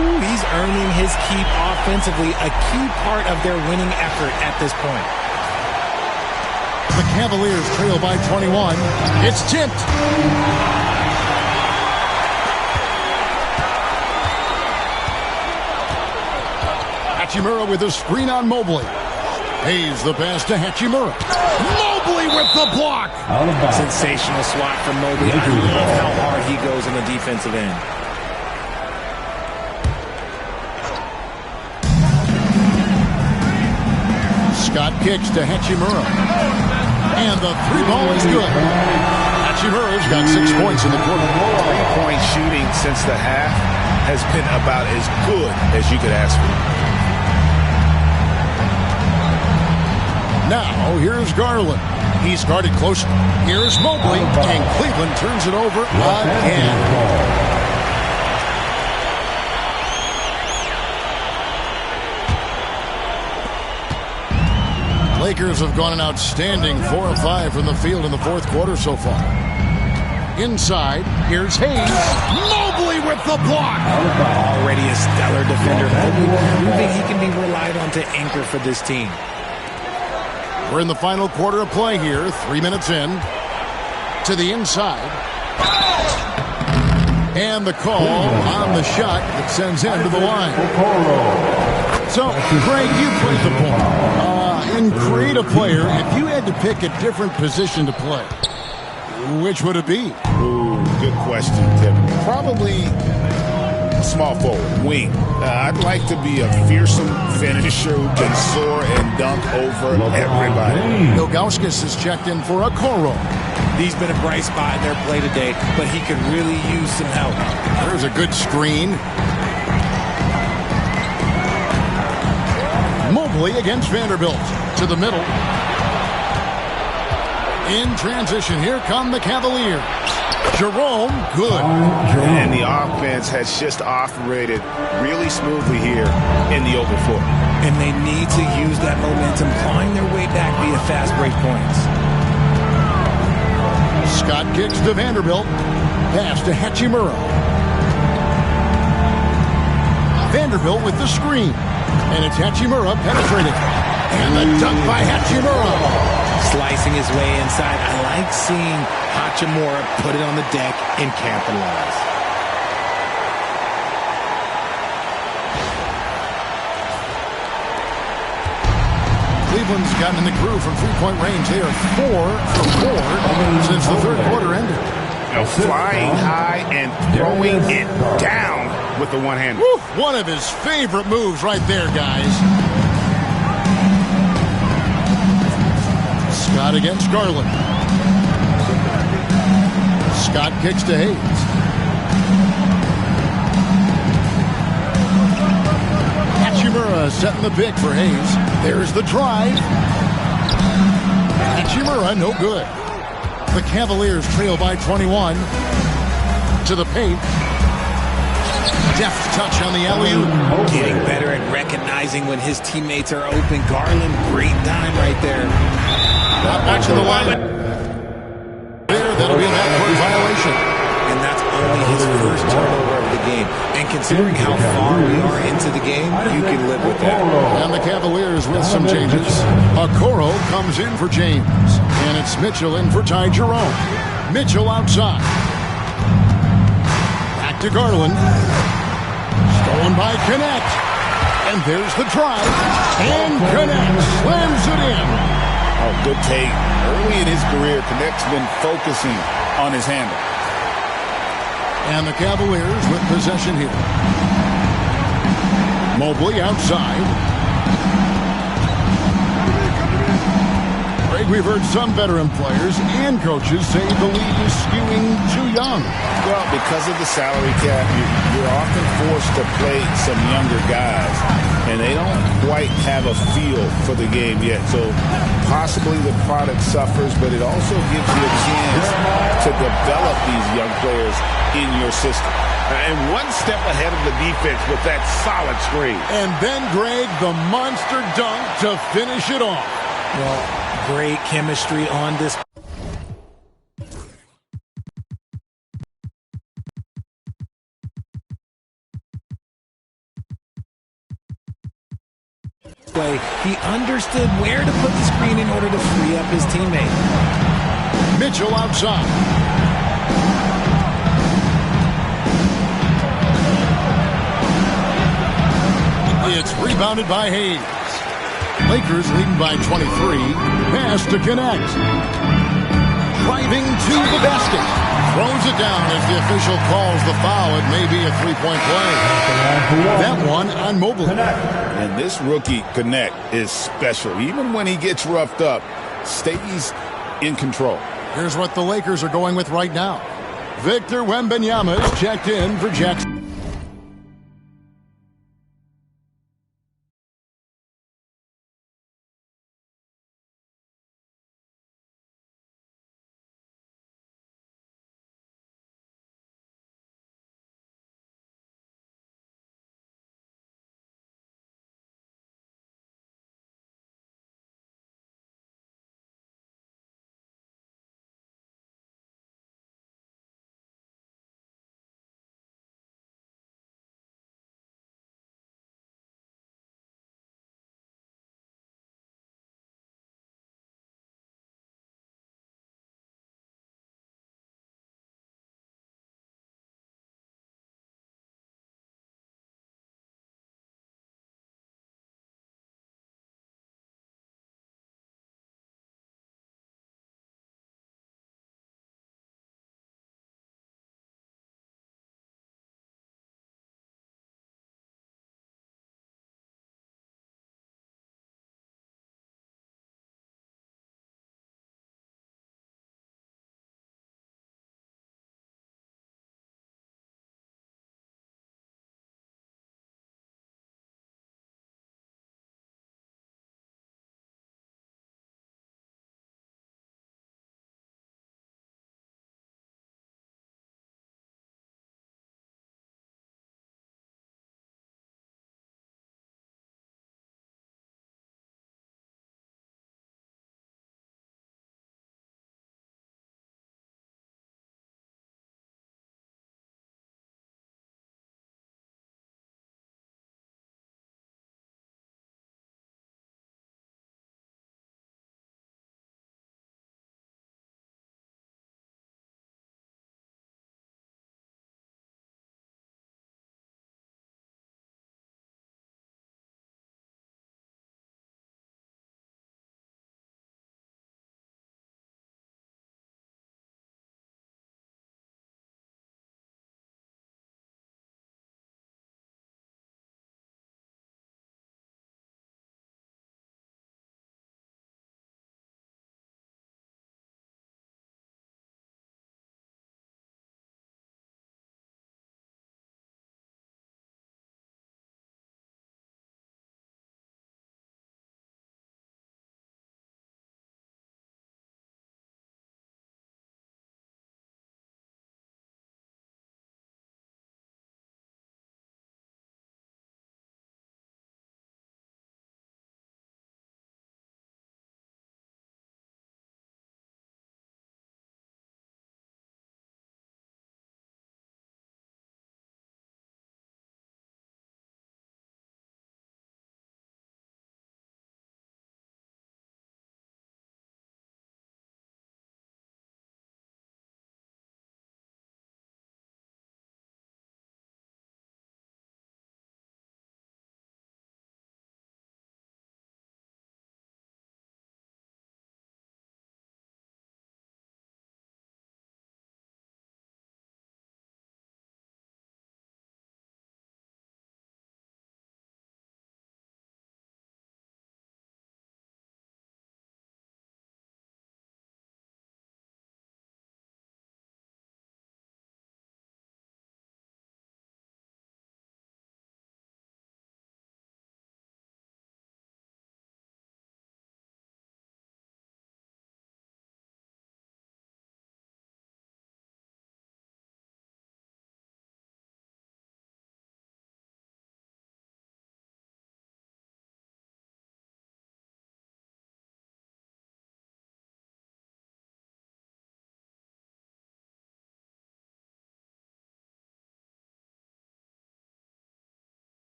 Ooh, he's earning his keep offensively, a key part of their winning effort at this point. The Cavaliers trail by 21. It's tipped. Hachimura with a screen on Mobley. Pays the pass to Hachimura. Mobley with the block. Sensational swat from Mobley. I love how hard he goes on the defensive end. Scott kicks to Hachimura. And the three ball is good. Hachimura's got 6 points in the quarter. 3-point shooting since the half has been about as good as you could ask for. Now, here's Garland. He's guarded closely. Here's Mobley, and Cleveland turns it over again. Lakers have gone an outstanding 4 of 5 from the field in the fourth quarter so far. Inside, here's Hayes. Mobley with the block. Already a stellar defender. Mobley proving he can be relied on to anchor for this team. We're in the final quarter of play here. 3 minutes in. To the inside. And the call on the shot that sends him to the line. So, Greg, you played the point. In creative player, if you had to pick a different position to play, which would it be? Ooh, good question, Tim. Probably small forward, wing. I'd like to be a fearsome finisher who can soar and dunk over everybody. Ilgauskas is checked in for Okoro. He's been a bright spot in their play today, but he could really use some help. There's a good screen. Mobley against Vanderbilt. To the middle. In transition, here come the Cavaliers. Jerome, good. And the offense has just operated really smoothly here in the open floor. And they need to use that momentum, clawing their way back via fast break points. Scott kicks to Vanderbilt. Pass to Hachimura. Vanderbilt with the screen. And it's Hachimura penetrating. And the dunk by Hachimura. Slicing his way inside. I like seeing Hachimura put it on the deck and capitalize. Cleveland's gotten in the groove from three-point range. They are 4 for 4 since the third quarter ended. Flying high and throwing it down with the one-hander. One of his favorite moves right there, guys. Scott against Garland. Scott kicks to Hayes. Hachimura setting the pick for Hayes. There's the drive. Hachimura, no good. The Cavaliers trail by 21. To the paint. Deft touch on the alley-oop. Getting better at recognizing when his teammates are open. Garland, great time right there. Back to the line. There, that'll be an backcourt violation. And that's only his first turnover of the game. And considering how far we are into the game, you can live with that. And the Cavaliers with some changes. Okoro comes in for James. And it's Mitchell in for Ty Jerome. Mitchell outside. Back to Garland. Stolen by Connect. And there's the drive. And Connect slams it in. Oh, good take. Early in his career, Connect's been focusing on his handle. And the Cavaliers with possession here. Mobley outside. Greg, we've heard some veteran players and coaches say the league is skewing too young. Well, because of the salary cap, you're often forced to play some younger guys, and they don't quite have a feel for the game yet. So possibly the product suffers, but it also gives you a chance to develop these young players in your system. And one step ahead of the defense with that solid screen. And then, Greg, the monster dunk to finish it off. Well, great chemistry on this play. He understood where to put the screen in order to free up his teammate. Mitchell outside. It's rebounded by Hayes. Lakers leading by 23. Pass to Connect. Driving to the basket. Throws it down as the official calls the foul. It may be a three-point play. That one on Mobley. And this rookie, Connect, is special. Even when he gets roughed up, stays in control. Here's what the Lakers are going with right now. Victor Wembanyama is checked in for Jackson.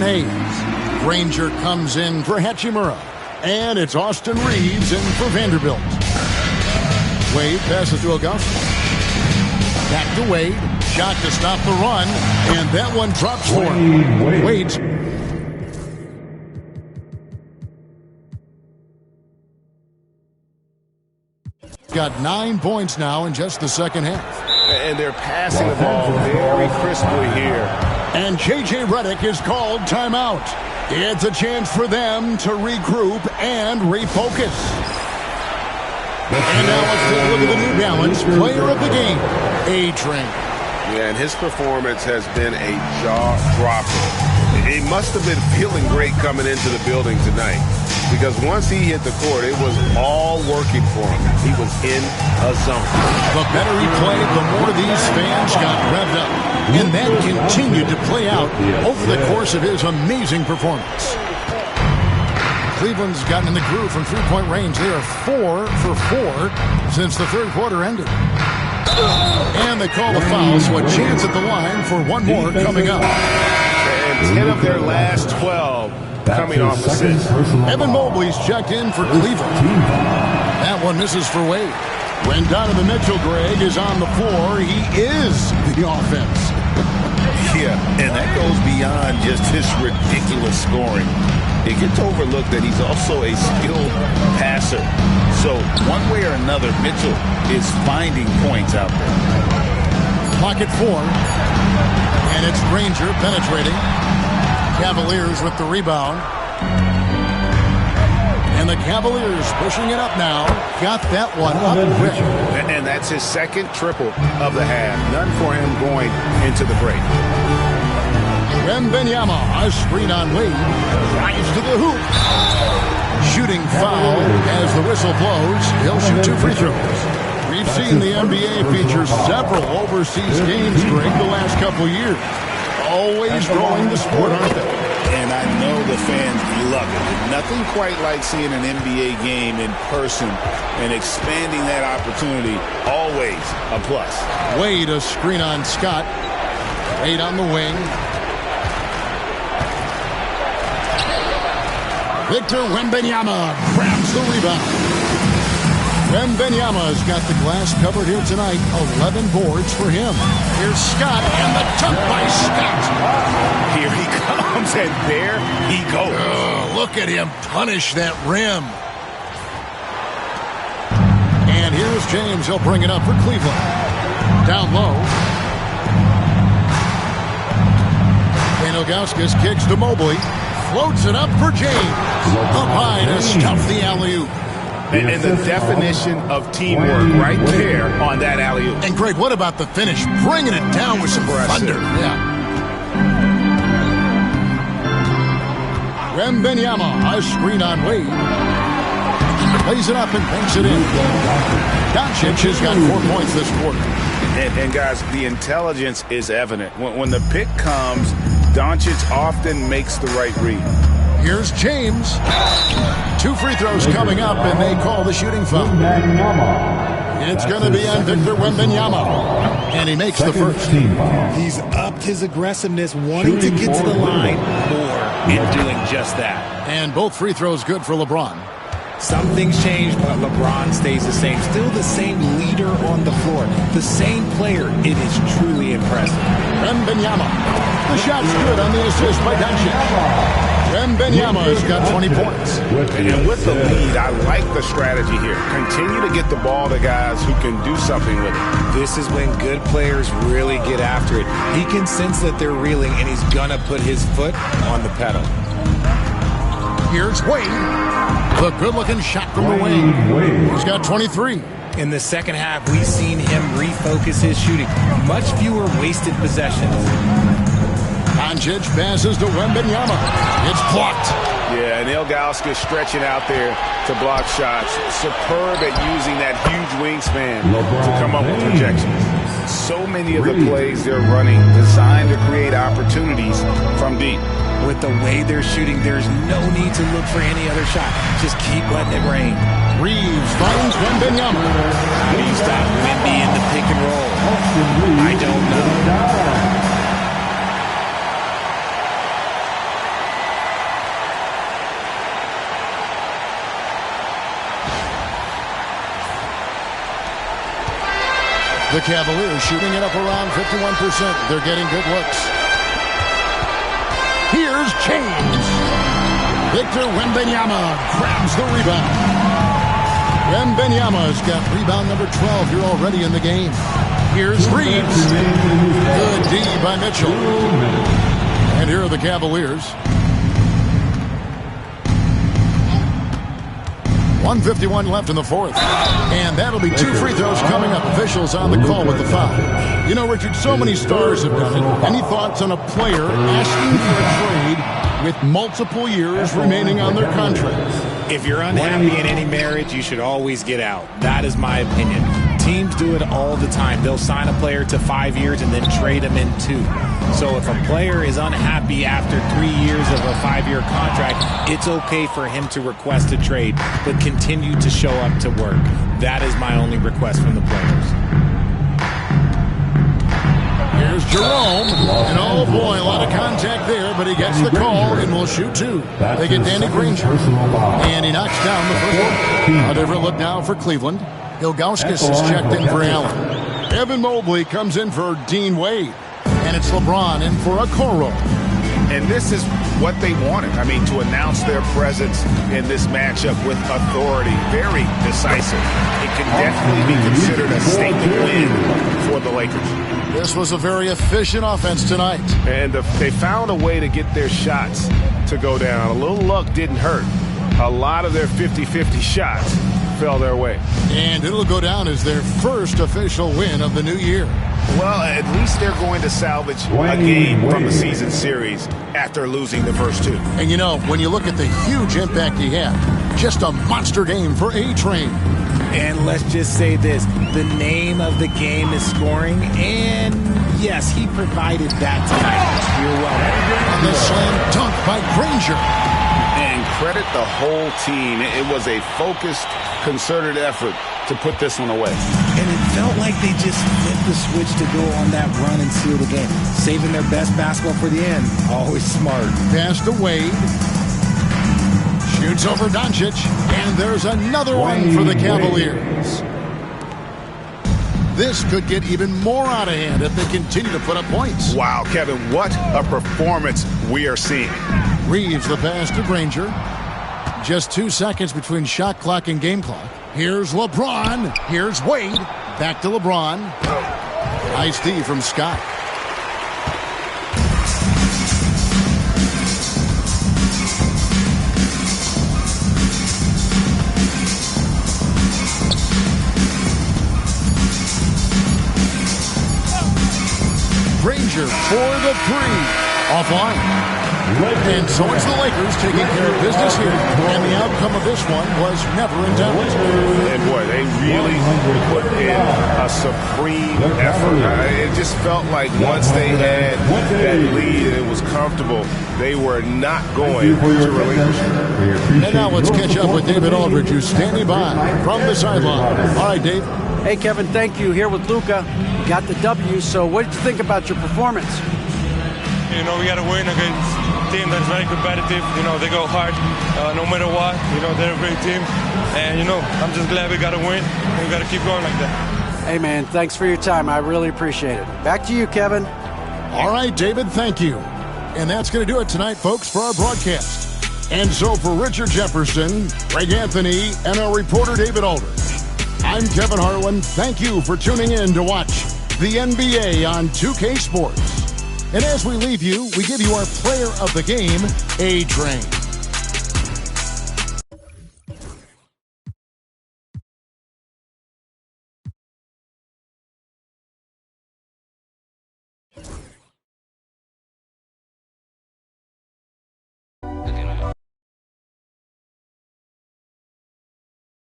Hayes. Granger comes in for Hachimura. And it's Austin Reeves in for Vanderbilt. Wade passes to Augusta. Back to Wade. Shot to stop the run. And that one drops for him. Wade's. Got 9 points now in just the second half. And they're passing the ball very crisply here. And J.J. Redick is called timeout. It's a chance for them to regroup and refocus. And now let's take a look at the New Balance player of the game, A-Train. Yeah, and his performance has been a jaw-dropper. He must have been feeling great coming into the building tonight, because once he hit the court, it was all working for him. He was in a zone. The better he played, the more these fans got revved up. And that continued to play out over the course of his amazing performance. Cleveland's gotten in the groove from three-point range. They are 4 for 4 since the third quarter ended. And they call the foul, so a chance at the line for one more coming up. And 10 of their last 12 coming off assists. Evan Mobley's checked in for Cleveland. That one misses for Wade. When Donovan Mitchell, Greg, is on the floor, he is the offense. Yeah, and that goes beyond just his ridiculous scoring. It gets overlooked that he's also a skilled passer. So one way or another, Mitchell is finding points out there. Pocket 4. And it's Granger penetrating. Cavaliers with the rebound. And the Cavaliers pushing it up now. Got that one up quick. And that's his second triple of the half. None for him going into the break. Wembanyama, a screen on Wade. Drives to the hoop. Shooting foul as the whistle blows. He'll shoot 2 free throws. We've seen the NBA feature several overseas games, Greg, the last couple years. Always growing the sport, aren't they? And I know the fans love it. Nothing quite like seeing an NBA game in person and expanding that opportunity. Always a plus. Wade, a screen on Scott. Wade on the wing. Victor Wembanyama grabs the rebound. Wembanyama's got the glass covered here tonight. 11 boards for him. Here's Scott, and the dunk by Scott. Here he comes, and there he goes. Look at him punish that rim. And here's James. He'll bring it up for Cleveland. Down low. Ilgauskas kicks to Mobley. Floats it up for James. Up high to stuff the alley-oop. And the definition of teamwork right there on that alley-oop. And Greg, what about the finish? Bringing it down with some thunder. Yeah. Wembanyama, a screen on Wade. Plays it up and banks it in. Doncic has got 4 points this quarter. And guys, the intelligence is evident. When the pick comes, Doncic often makes the right read. Here's James. 2 free throws coming up, and they call the shooting foul. It's going to be on Victor Wembanyama. And he makes the first. He's upped his aggressiveness, wanting to get to the line more and doing just that. And both free throws good for LeBron. Some things change, but LeBron stays the same. Still the same leader on the floor. The same player. It is truly impressive. Wembanyama. The shot's good on the assist by Doncic. Wembanyama has got 20 points. And with the lead, I like the strategy here. Continue to get the ball to guys who can do something with it. This is when good players really get after it. He can sense that they're reeling, and he's going to put his foot on the pedal. Here's Wade. The good-looking shot from the wing. He's got 23. In the second half, we've seen him refocus his shooting. Much fewer wasted possessions. Doncic passes to Wembanyama. It's blocked. Yeah, and Ilgauskas stretching out there to block shots. Superb at using that huge wingspan to come up with projections. So many of the plays they're running designed to create opportunities from deep. With the way they're shooting, there's no need to look for any other shot. Just keep letting it rain. Reeves finds Wembanyama. How do you stop Wemby in the pick and roll? I don't know. The Cavaliers shooting it up around 51%. They're getting good looks. Here's James. Victor Wembanyama grabs the rebound. Wembanyama's got rebound number 12 here already in the game. Here's Reeves. Good D by Mitchell. And here are the Cavaliers. 1:51 left in the fourth. And that'll be 2 free throws coming up. Officials on the call with the foul. You know, Richard, so many stars have done it. Any thoughts on a player asking for a trade with multiple years remaining on their contracts? If you're unhappy in any marriage, you should always get out. That is my opinion. Teams do it all the time. They'll sign a player to 5 years and then trade him in 2. So if a player is unhappy after 3 years of a 5-year contract, it's okay for him to request a trade, but continue to show up to work. That is my only request from the players. Here's Jerome. And oh boy, a lot of contact there, but he gets the call and will shoot 2. They get Danny Granger. And he knocks down the first one. A different look now for Cleveland. Ilgauskas is checked in for Allen. Evan Mobley comes in for Dean Wade. And it's LeBron in for Okoro. And this is what they wanted. I mean, to announce their presence in this matchup with authority. Very decisive. It can definitely be considered a statement win for the Lakers. This was a very efficient offense tonight. And they found a way to get their shots to go down. A little luck didn't hurt. A lot of their 50-50 shots fell their way. And it'll go down as their first official win of the new year. Well, at least they're going to salvage a game from the season series after losing the first 2. And you know, when you look at the huge impact he had, just a monster game for A-Train. And let's just say this, the name of the game is scoring, and yes, he provided that tonight. You're welcome. And the slam dunk by Granger. And credit the whole team. It was a focused, concerted effort to put this one away. And it felt like they just flipped the switch to go on that run and seal the game. Saving their best basketball for the end. Always smart. Pass to Wade. Shoots over Doncic. And there's another one for the Cavaliers. This could get even more out of hand if they continue to put up points. Wow, Kevin, what a performance we are seeing. Reeves the pass to Granger. Just 2 seconds between shot clock and game clock. Here's LeBron. Here's Wade. Back to LeBron. Nice D from Scott. Granger for the 3. Offline. And so it's the Lakers taking care of business here. And the outcome of this one was never in doubt. And boy, they really put in a supreme effort. It just felt like once they had that lead and it was comfortable, they were not going to relinquish it. And now let's catch up with David Aldridge, who's standing by from the sideline. All right, Dave. Hey, Kevin, thank you. Here with Luka. You got the W, so what did you think about your performance? You know, we got to win against a team that's very competitive. You know, they go hard no matter what. You know, they're a great team. And, you know, I'm just glad we got to win. And we got to keep going like that. Hey, man, thanks for your time. I really appreciate it. Back to you, Kevin. All right, David, thank you. And that's going to do it tonight, folks, for our broadcast. And so for Richard Jefferson, Greg Anthony, and our reporter David Aldridge, I'm Kevin Harlan. Thank you for tuning in to watch the NBA on 2K Sports. And as we leave you, we give you our player of the game, A-Train.